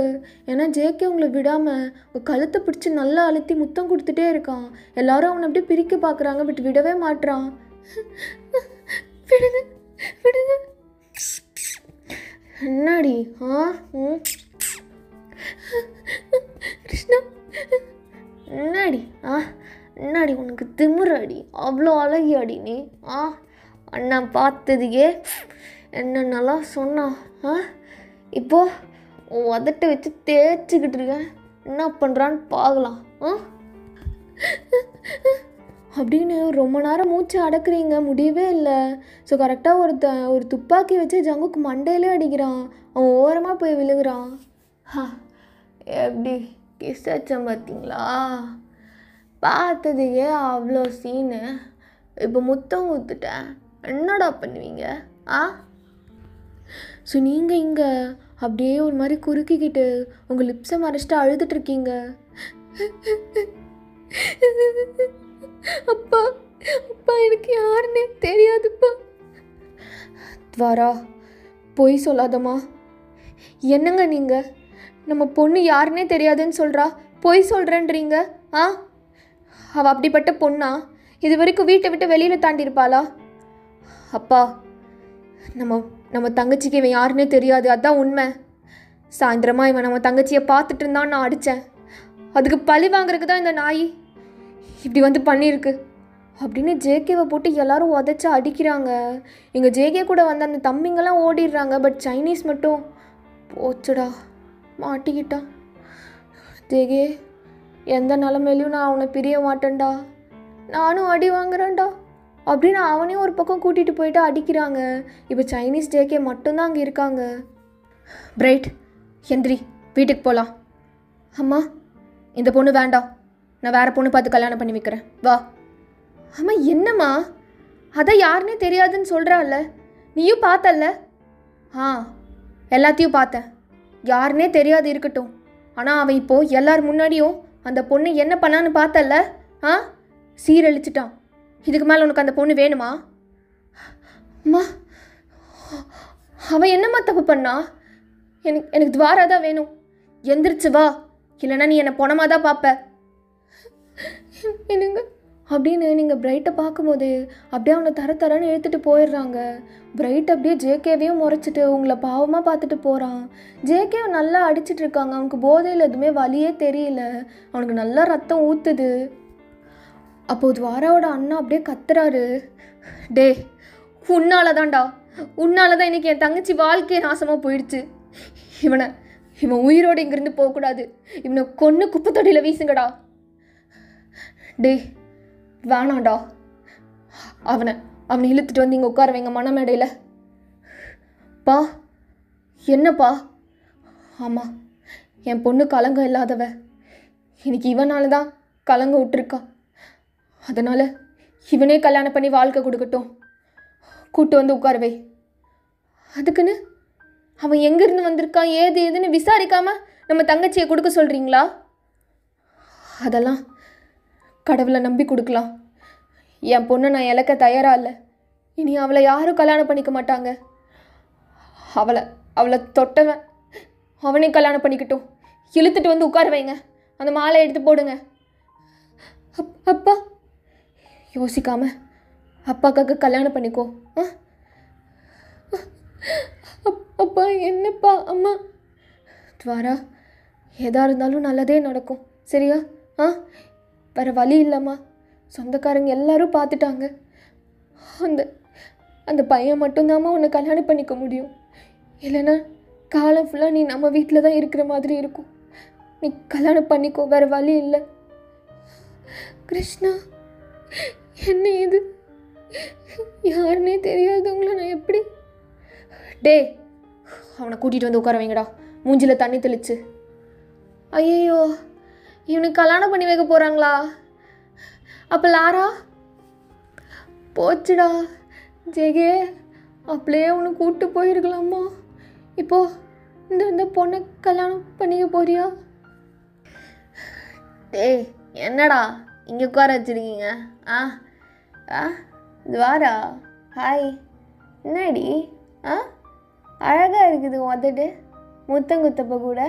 ஏன்னா ஜேகே உங்களை விடாமல் உங்கள் கழுத்தை பிடிச்சி நல்லா அழுத்தி முத்தம் கொடுத்துட்டே இருக்கான். எல்லாரும் அவனை அப்படியே பிரிக்க பார்க்குறாங்க, பட் விடவே மாட்டுறான். விடுங்க. என்னடி? கிருஷ்ணா, என்னடி உனக்கு திமுறாடி? அவ்வளோ அழகியாடி நீ? அண்ணன் பார்த்ததுக்கே என்னென்னலாம் சொன்னான். இப்போது உன் உதட்ட வச்சு தேய்ச்சிக்கிட்டு இருக்கேன், என்ன பண்ணுறான்னு பார்க்கலாம் அப்படின்னு ரொம்ப நேரம் மூச்சு அடக்குறீங்க, முடியவே இல்லை. ஸோ கரெக்டாக ஒரு துப்பாக்கி வச்சு ஜங்குக்கு மண்டையிலே அடிக்கிறான். அவன் ஓரமாக போய் விழுகிறான். எப்படி கிஸ் வச்சேன் பார்த்தீங்களா? பார்த்ததுக்கே அவ்வளோ சீனு. இப்போ முத்தம் ஊற்றுட்டேன், என்னடா பண்ணுவீங்க? ஸோ நீங்கள் இங்கே அப்படியே ஒரு மாதிரி குறுக்கிக்கிட்டு உங்கள் லிப்ஸை மறைச்சிட்டு அழுதுட்ருக்கீங்க. அப்பா எனக்கு யாருன்னே தெரியாதுப்பா. துவாரா, பொய் சொல்லாதம்மா. என்னங்க நீங்கள்? நம்ம பொண்ணு யாருன்னே தெரியாதுன்னு சொல்கிறா, பொய் சொல்கிறேன்றீங்க. அவள் அப்படிப்பட்ட பொண்ணா? இது வரைக்கும் வீட்டை விட்டு வெளியில் தாண்டியிருப்பாளா? அப்பா, நம்ம தங்கச்சிக்கு இவன் யாருன்னே தெரியாது, அதுதான் உண்மை. சாயந்தரமாக இவன் நம்ம தங்கச்சியை பார்த்துட்டு இருந்தான், நான் அடித்தேன். அதுக்கு பழி வாங்குறதுக்கு தான் இந்த நாய் இப்படி வந்து பண்ணியிருக்கு அப்படின்னு ஜேகேவை போட்டு எல்லாரும் உதச்சி அடிக்கிறாங்க. எங்கள் ஜேகே கூட வந்து அந்த தம்பிங்கெல்லாம் ஓடிடுறாங்க. பட் சைனீஸ் மட்டும் போச்சுடா, மாட்டிக்கிட்டான். ஜேகே எந்த நிலமையிலையும் நான் அவனை பிரிய மாட்டேன்டா, நானும் அடி வாங்குறேன்டா அப்படின்னு அவனையும் ஒரு பக்கம் கூட்டிகிட்டு போயிட்டு அடிக்கிறாங்க. இப்போ சைனீஸ் ஜேகே மட்டும்தான் அங்கே இருக்காங்க. பிரைட் எந்திரி, வீட்டுக்கு போகலாம். அம்மா இந்த பொண்ணு வேண்டாம், நான் வேறு பொண்ணு பார்த்து கல்யாணம் பண்ணி வைக்கிறேன், வா. அம்மா என்னம்மா, அதான் யாருன்னே தெரியாதுன்னு சொல்கிறாள்ல, நீயும் பார்த்தல்ல? எல்லாத்தையும் பார்த்தேன், யாருன்னே தெரியாது இருக்கட்டும். ஆனால் அவன் இப்போது எல்லார் முன்னாடியும் அந்த பொண்ணு என்ன பண்ணான்னு பார்த்தல்ல? சீரழிச்சிட்டான். இதுக்கு மேலே உனக்கு அந்த பொண்ணு வேணுமா? அம்மா அவன் என்னம்மா தப்பு பண்ணா? எனக்கு துவாரா தான் வேணும். எந்திரிச்சு வா, இல்லைன்னா நீ என்னை பொணமாக தான் பார்ப்ப. என்னங்க அப்படின்னு நீங்கள் பிரைட்டை பார்க்கும்போது அப்படியே அவனை தரன்னு இழுத்துட்டு போயிடுறாங்க. பிரைட் அப்படியே ஜேகேவையும் முறைச்சிட்டு உங்களை பாவமாக பார்த்துட்டு போகிறான். ஜேகேவை நல்லா அடிச்சிட்டு இருக்காங்க. அவனுக்கு போதையில் எதுவுமே வலியே தெரியல, அவனுக்கு நல்லா ரத்தம் ஊற்றுது. அப்போது துவாராவோட அண்ணா அப்படியே கத்துறாரு, டே உன்னால தான்டா, உன்னால தான் இன்றைக்கி என் தங்கச்சி வாழ்க்கையே நாசமாக போயிடுச்சு. இவன் உயிரோடு இங்கேருந்து போகக்கூடாது, இவனை கொன்று குப்பை தொட்டியில் வீசுங்கடா. டே வேணாண்டா, அவனை இழுத்துட்டு வந்து இங்கே உட்கார வைங்க மன மேடையில். பா என்னப்பா? ஆமாம், என் பொண்ணு கலங்கம் இல்லாதவ, இன்னைக்கு இவனால தான் கலங்க விட்டுருக்கா. அதனால் இவனே கல்யாணம் பண்ணி வாழ்க்கை கொடுக்கட்டும், கூட்டு வந்து உட்கார வை. அதுக்குன்னு அவன் எங்கேருந்து வந்திருக்கான் ஏதுன்னு விசாரிக்காமல் நம்ம தங்கச்சியை கொடுக்க சொல்கிறீங்களா? அதெல்லாம் கடவுளை நம்பி கொடுக்கலாம். என் பொண்ணை நான் இழக்க தயாராக இல்லை. இனி அவளை யாரும் கல்யாணம் பண்ணிக்க மாட்டாங்க. அவளை தொட்டவன் அவனே கல்யாணம் பண்ணிக்கட்டும். இழுத்துட்டு வந்து உட்கார வைங்க, அந்த மாலை எடுத்து போடுங்க. அப்பா யோசிக்காம அப்பாக்காக கல்யாணம் பண்ணிக்கோ. அப்பா என்னப்பா? அம்மா துவாரா, எதாக இருந்தாலும் நல்லதே நடக்கும், சரியா? வேறு வழி இல்லைம்மா, சொந்தக்காரங்க எல்லாரும் பார்த்துட்டாங்க. அந்த பையன் மட்டும்தாம்மா உன்னை கல்யாணம் பண்ணிக்க முடியும். இல்லைன்னா காலம் ஃபுல்லாக நீ நம்ம வீட்டில் தான் இருக்கிற மாதிரி இருக்கும். நீ கல்யாணம் பண்ணிக்கோ, வேறு வழி இல்லை. கிருஷ்ணா என்ன இது? யாருன்னே தெரியாதவங்கள நான் எப்படி? டே அவனை கூட்டிகிட்டு வந்து உட்கார வைங்கடா, மூஞ்சில் தண்ணி தெளிச்சு. ஐயோ இவனுக்கு கல்யாணம் பண்ணி வைக்க போகிறாங்களா? அப்போ லாரா போச்சுடா. ஜெகே அப்படியே அவனை கூப்பிட்டு போயிருக்கலாமா? இப்போது இந்த பொண்ணை கல்யாணம் பண்ணிக்க போறியா? டேய் என்னடா இங்கே உட்கார வச்சுருக்கீங்க? துவாரா ஹாய், என்னடி அழகாக இருக்குது வந்துட்டு முத்தங்குத்தப்ப கூட.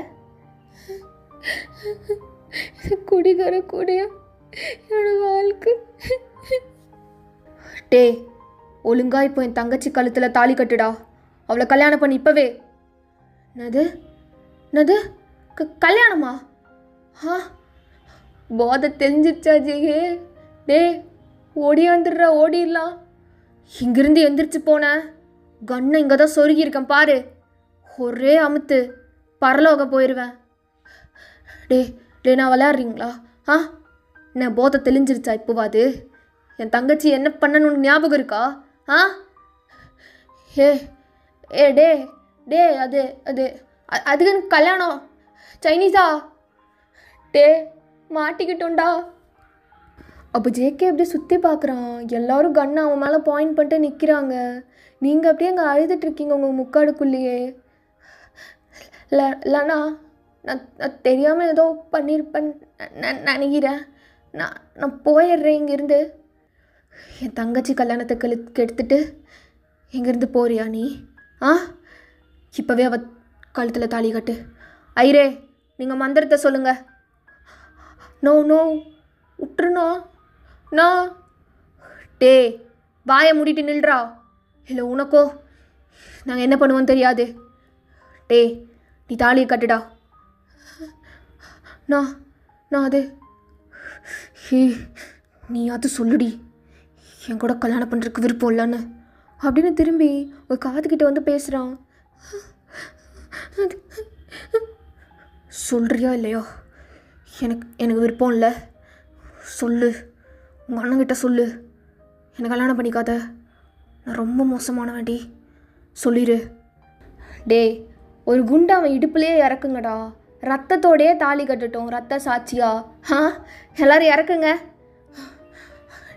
குடிக்கிற கூடிய என்னோட வாழ்க்கை. டே ஒழுங்கா இப்போ என் தங்கச்சி கழுத்தில் தாலி கட்டுடா, அவளை கல்யாணம் பண்ணி இப்போவே. என்னது கல்யாணமா? போதை தெரிஞ்சிருச்சா ஜெயே? டே ஓடியாந்துடுறா, ஓடிடலாம். இங்கிருந்து எந்திரிச்சு போன கண்ணை இங்கே தான் சொருகியிருக்கேன் பாரு, ஒரே அமுத்து பரலோகம் போயிடுவேன். டே நான் விளையாடுறீங்களா? என்ன போதை தெளிஞ்சிருச்சா இப்போவாது? என் தங்கச்சி என்ன பண்ணணும்னு ஞாபகம் இருக்கா? டே அதுக்கு கல்யாணம் சைனீஸா? டே மாட்டிக்கிட்டோண்டா. அப்போ ஜேகே அப்படியே சுற்றி பார்க்குறான். எல்லோரும் கண்ணை அவன் மேலே பாயிண்ட் பண்ணிட்டு நிற்கிறாங்க. நீங்கள் அப்படியே அங்கே அழுதுட்ருக்கீங்க உங்கள் முக்காடுக்குள்ளேயே. இல்லைண்ணா நான் தெரியாமல் ஏதோ பண்ணியிருப்பேன் நினைக்கிறேன். நான் போயிடுறேன் இங்கேருந்து. என் தங்கச்சி கல்யாணத்தை கெடுத்துட்டு எங்கேருந்து போறியா நீ? இப்போவே அவள் கழுத்தில் தாலி கட்டு. ஐரே நீங்கள் மந்திரத்தை சொல்லுங்கள். நோ விட்டுருண்ணா. டே வாயை மூடிட்டு நில்றா, இல்லை உனக்கோ நாங்கள் என்ன பண்ணுவோன்னு தெரியாது. டே நீ தாலியை கட்டுடா. நான் அது நீ அது சொல்லுடி, என் கூட கல்யாணம் பண்ணுறதுக்கு விருப்பம் இல்லைன்னு அப்படின்னு திரும்பி ஒரு காதுகிட்ட வந்து பேசுகிறான். சொல்கிறியா இல்லையோ எனக்கு விருப்பம் இல்லை. சொல்லு, உங்கள் அண்ணங்கிட்ட சொல்லு, என்னை கல்யாணம் பண்ணிக்காத, நான் ரொம்ப மோசமானவன்டி, சொல்லிடு. டே, ஒரு குண்டு அவன் இடுப்புலேயே இறக்குங்கடா, ரத்தத்தோடையே தாலி கட்டுட்டோம், ரத்த சாட்சியா. எல்லோரும் இறக்குங்க.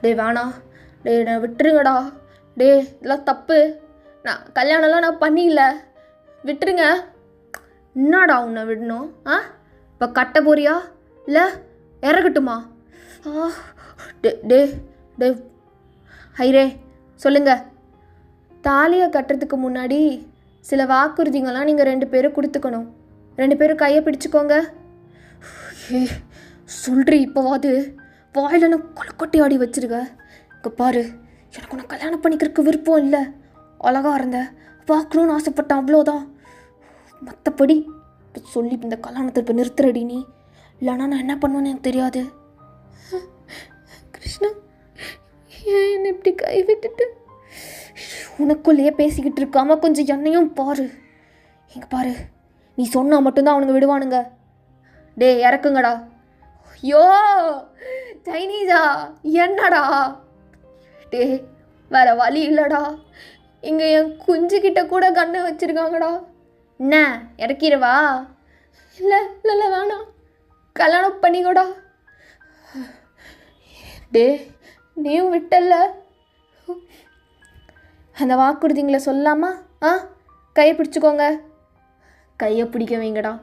டே வேணாம், டே நான் விட்டுருங்கடா, டே இதெல்லாம் தப்பு, நான் கல்யாணம்லாம் நான் பண்ணியில்ல, விட்டுருங்க. என்னடா உன்னை விடணும்? இப்போ கட்ட போறியா இல்லை இறக்கட்டுமா? டே டே டே ஹைரே சொல்லுங்க. தாலியை கட்டுறதுக்கு முன்னாடி சில வாக்குறுதிங்கள்லாம் நீங்கள் 2 பேரும் கொடுத்துக்கணும். 2 பேரும் கையை பிடிச்சிக்கோங்க. சொல்கிறி இப்போவாது வாயில் நான் கொலக்கொட்டி ஆடி வச்சிருக்க. இங்கே பாரு, எனக்கு உன்னை கல்யாணம் பண்ணிக்கிறதுக்கு விருப்பம் இல்லை, அழகாக இருந்த, பார்க்கணுன்னு ஆசைப்பட்டேன், அவ்வளோதான். மற்றபடி சொல்லி இந்த கல்யாணத்தை இப்போ நிறுத்துறடி நீ, இல்லைனா நான் என்ன பண்ணுவேன்னு எனக்கு தெரியாது. கிருஷ்ணா, ஏன் என்னை இப்படி கை விட்டுட்டு உனக்குள்ளேயே பேசிக்கிட்டு இருக்காம கொஞ்சம் என்னையும் பாரு. இங்கே பாரு, நீ சொன்னால் மட்டும்தான் அவனுங்க விடுவானுங்க. டே இறக்குங்கடா. ஐயோ சைனீஸா, என்னடா? டே வேற வழி இல்லைடா, இங்கே என் குஞ்சுக்கிட்ட கூட கண்ணை வச்சுருக்காங்கடா. என்ன இறக்கிடுவா? இல்லை இல்லை இல்லை வேணாம், கல்யாணம் பண்ணிக்கூடா. டே நீயும் விட்டல்ல, அந்த வாக்குறுதிங்களை சொல்லாமா? கையை பிடிச்சிக்கோங்க. கையை பிடிக்க வைங்கடா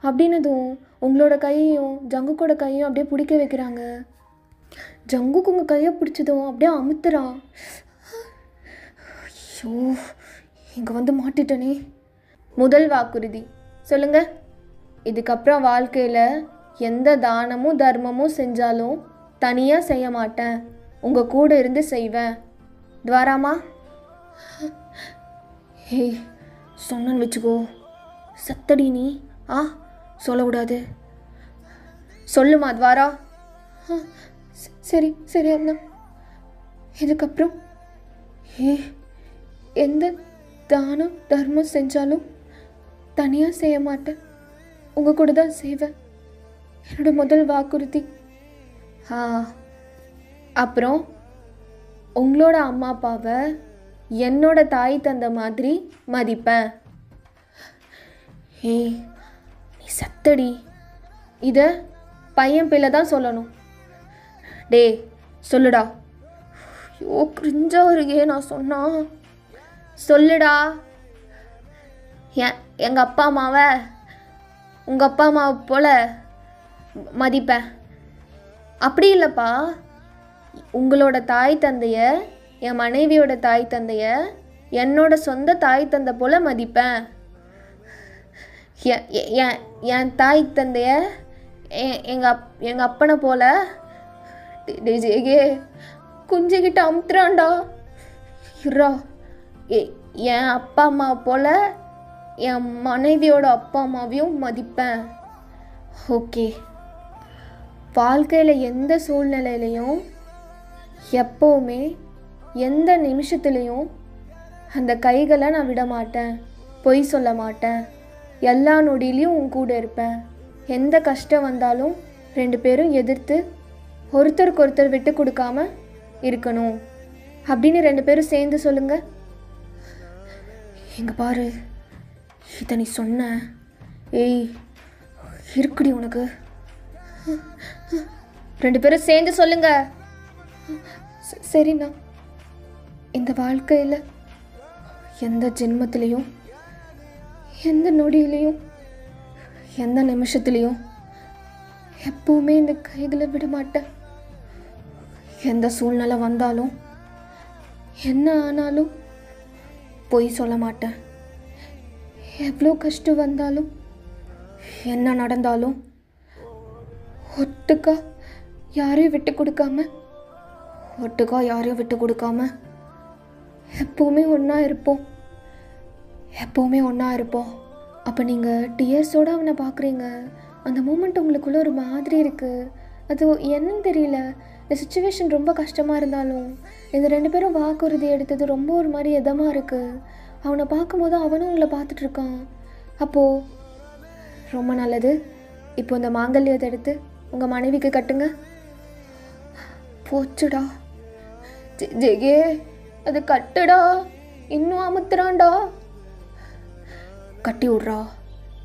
அப்படின்னதும் உங்களோட கையையும் ஜங்குக்கோட கையும் அப்படியே பிடிக்க வைக்கிறாங்க. ஜங்குக்கு உங்கள் கையை பிடிச்சதும் அப்படியே அமுத்துறான். ஐயோ இங்கே வந்து மாட்டிட்டனே. முதல் வாக்குறுதி சொல்லுங்க. இதுக்கப்புறம் வாழ்க்கையில் எந்த தானமும் தர்மமும் செஞ்சாலும் தனியாக செய்ய மாட்டேன், உங்கள் கூட இருந்து செய்வேன். துவாராமா? ஏய் சொன்னன்னு வச்சுக்கோ, சத்தடி நீ. சொல்லக்கூடாது. சொல்லுமா துவாரா. சரி சரி அண்ணா. இதுக்கப்புறம் எந்த தானம் தர்மம் செஞ்சாலும் தனியாக செய்ய மாட்டேன், உங்கள் கூட தான் செய்வேன். என்னோட முதல் வாக்குறுதி. அப்புறம் உங்களோட அம்மா அப்பாவை என்னோட தாய் தந்த மாதிரி மதிப்பேன். ஏய் நீ சத்தடி, இதை பையன் பிள்ளை தான் சொல்லணும். டே சொல்லுடா. ஐயோ கிரிஞ்சா இருக்கே நான் சொன்னா. சொல்லுடா. எங்கள் அப்பா அம்மாவை உங்கள் அப்பா அம்மாவை போல் மதிப்பேன். அப்படி இல்லைப்பா, உங்களோட தாய் தந்தைய, என் மனைவியோட தாய் தந்தைய என்னோட சொந்த தாய் தந்தை போல் மதிப்பேன். என் தாய் தந்தைய எங்கள் அப்பனை போல். ஜேகே குஞ்சுக்கிட்ட அமுத்துறான்டா. இருறா. என் அப்பா அம்மா போல் என் மனைவியோட அப்பா அம்மாவையும் மதிப்பேன். ஓகே. வாழ்க்கையில் எந்த சூழ்நிலையிலையும் எப்போவுமே எந்த நிமிஷத்துலேயும் அந்த கைகளை நான் விட மாட்டேன், பொய் சொல்ல மாட்டேன், எல்லா நொடியிலையும் உன் கூட இருப்பேன். எந்த கஷ்டம் வந்தாலும் 2 பேரும் எதிர்த்து ஒருத்தருக்கு ஒருத்தர் விட்டு கொடுக்காம இருக்கணும் அப்படின்னு 2 பேரும் சேர்ந்து சொல்லுங்க. இங்கே பாரு, இதை நீ சொன்ன. ஏய் இருக்குடி உனக்கு. 2 பேரும் சேர்ந்து சொல்லுங்க. சரிண்ணா. இந்த வாழ்க்கையில் எந்த ஜென்மத்திலையும் எந்த நொடியிலையும் எந்த நிமிஷத்துலேயும் எப்பவுமே இந்த கைகளை விட மாட்டேன். எந்த சூழ்நிலை வந்தாலும் என்ன ஆனாலும் பொய் சொல்ல மாட்டேன். எவ்வளோ கஷ்டம் வந்தாலும் என்ன நடந்தாலும் ஒட்டுக்கா யாரையும் விட்டு கொடுக்காம எப்போவுமே ஒன்றா இருப்போம். அப்போ நீங்கள் டிஎஸோடு அவனை பார்க்குறீங்க, அந்த மூமெண்ட் உங்களுக்குள்ளே ஒரு மாதிரி இருக்குது. அது என்னன்னு தெரியல. இந்த சுச்சுவேஷன் ரொம்ப கஷ்டமாக இருந்தாலும் இந்த 2 பேரும் வாக்குறுதி எடுத்தது ரொம்ப ஒரு மாதிரி இதமாக இருக்குது. அவனை பார்க்கும்போது அவனும் உங்களை பார்த்துட்ருக்கான். அப்போது ரொம்ப நல்லது. இப்போ இந்த மாங்கல்யத்தை எடுத்து உங்கள் மனைவிக்கு கட்டுங்க. போச்சுடா ஜெகே, அது கட்டுடா, இன்னும் அமுத்துறான்டா. கட்டி விட்றா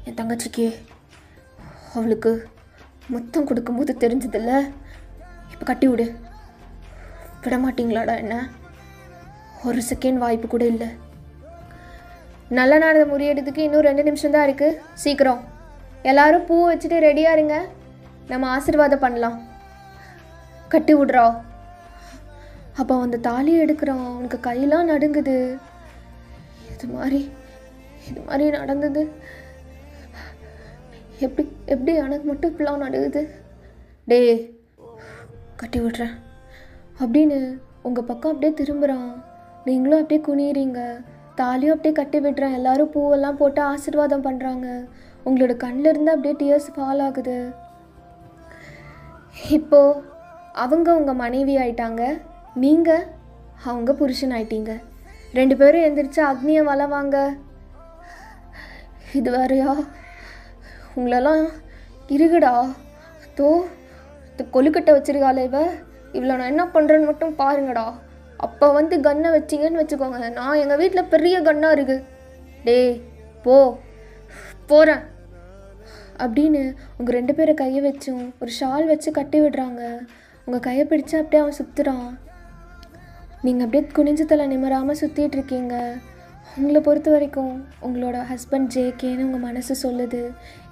என் தங்கச்சிக்கு. அவளுக்கு மொத்தம் கொடுக்கும்போது தெரிஞ்சதில்ல, இப்போ கட்டி விடு. விட மாட்டிங்களாடா என்ன? ஒரு செகண்ட் வாய்ப்பு கூட இல்லை. நல்ல நாளை முறியடிறதுக்கு இன்னும் 2 நிமிஷம் தான் இருக்குது. சீக்கிரம் எல்லாரும் பூ வச்சுட்டு ரெடியாக இருங்க, நம்ம ஆசீர்வாதம் பண்ணலாம். கட்டி விட்றா. அப்போ அந்த தாலியை எடுக்கிறான், அவனுக்கு கையெல்லாம் நடுங்குது. இது மாதிரி நடந்தது எப்படி எனக்கு மட்டும் இப்படிலாம் நடுங்குது? டே, கட்டி விட்றேன் அப்படின்னு உங்கள் பக்கம் அப்படியே திரும்புகிறான். நீங்களும் அப்படியே குனிறீங்க, தாலியும் அப்படியே கட்டி விடுறேன். எல்லோரும் பூவெல்லாம் போட்டு ஆசீர்வாதம் பண்ணுறாங்க. உங்களோட கண்ணில் இருந்து அப்படியே டியர்ஸ் ஃபால் ஆகுது. இப்போது அவங்க உங்கள் மனைவி ஆயிட்டாங்க, நீங்கள் அவங்க புருஷன் ஆயிட்டீங்க. 2 பேரும் எந்திரிச்சு அக்னியை வளவாங்க. இது வேறையா? உங்களெல்லாம் இருக்குடா. கொலுக்கட்டை வச்சிருக்காளே இவ்வளோ நான் என்ன பண்ணுறேன்னு மட்டும் பாருங்கடா. அப்போ கன்னை வச்சிங்கன்னு வச்சுக்கோங்க, நான் எங்கள் வீட்டில் பெரிய கன்னாக இருக்குது. டே போகிறேன் அப்படின்னு உங்கள் 2 பேரை கையை வச்சும் ஒரு ஷால் வச்சு கட்டி விடுறாங்க. உங்கள் கையை பிடிச்சி அப்படியே அவன் சுற்றுறான். நீங்கள் அப்படியே குனிஞ்சு தலை நிமிராமல் சுற்றிட்டு இருக்கீங்க. உங்களை பொறுத்த வரைக்கும் உங்களோட ஹஸ்பண்ட் ஜேகேன்னு உங்கள் மனசு சொல்லுது.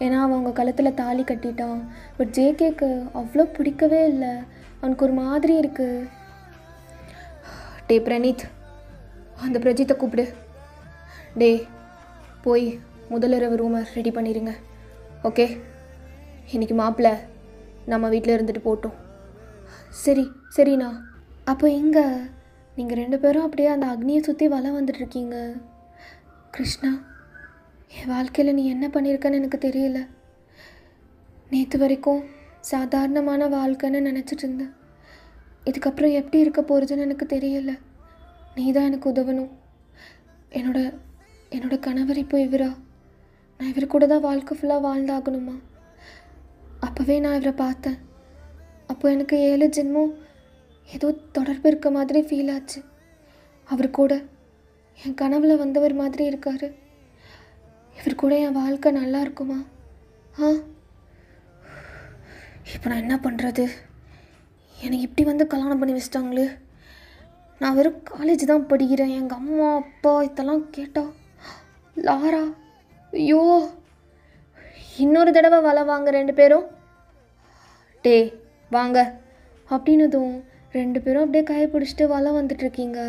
ஏன்னா அவன் உங்கள் கழுத்தில் தாலி கட்டிட்டான். பட் ஜேகேக்கு அவ்வளோ பிடிக்கவே இல்லை, அவனுக்கு ஒரு மாதிரி இருக்குது. டே பிரணீத், அந்த பிரஜித்தை கூப்பிடு. டே போய் முதலிரவு ரூமை ரெடி பண்ணிடுங்க. ஓகே, இன்றைக்கி மாப்பிள்ளை நம்ம வீட்டில் இருந்துட்டு போட்டோம். சரிண்ணா. அப்போ எங்கே நீங்கள் 2 பேரும் அப்படியே அந்த அக்னியை சுற்றி வலம் வந்துட்டுருக்கீங்க. கிருஷ்ணா, என் வாழ்க்கையில் நீ என்ன பண்ணியிருக்கன்னு எனக்கு தெரியல. நேற்று வரைக்கும் சாதாரணமான வாழ்க்கைன்னு நினச்சிட்டு இருந்தேன். இதுக்கப்புறம் எப்படி இருக்க போகிறதுன்னு எனக்கு தெரியல. நீ தான் எனக்கு உதவணும். என்னோட கணவர் இப்போ இவரா? நான் இவர் கூட தான் வாழ்க்கை ஃபுல்லாக வாழ்ந்தாகணுமா? அப்போவே நான் இவரை பார்த்தேன். அப்போ எனக்கு 7 ஜென்மம் ஏதோ தொடர்பு இருக்க மாதிரி ஃபீல் ஆச்சு. அவர் கூட என் கனவுல வந்தவர் மாதிரி இருக்கார். இவர் கூட என் வாழ்க்கை நல்லா இருக்குமா? இப்போ நான் என்ன பண்ணுறது? எனக்கு இப்படி கல்யாணம் பண்ணி வச்சிட்டாங்களே. நான் வெறும் காலேஜ் தான் படிக்கிறேன். எங்கள் அம்மா அப்பா இதெல்லாம் கேட்டா லாரா, ஐயோ. இன்னொரு தடவை வலை வாங்க 2 பேரும். டே வாங்க அப்படின்னதும் 2 பேரும் அப்படியே கையை பிடிச்சிட்டு வலை வந்துட்டுருக்கீங்க.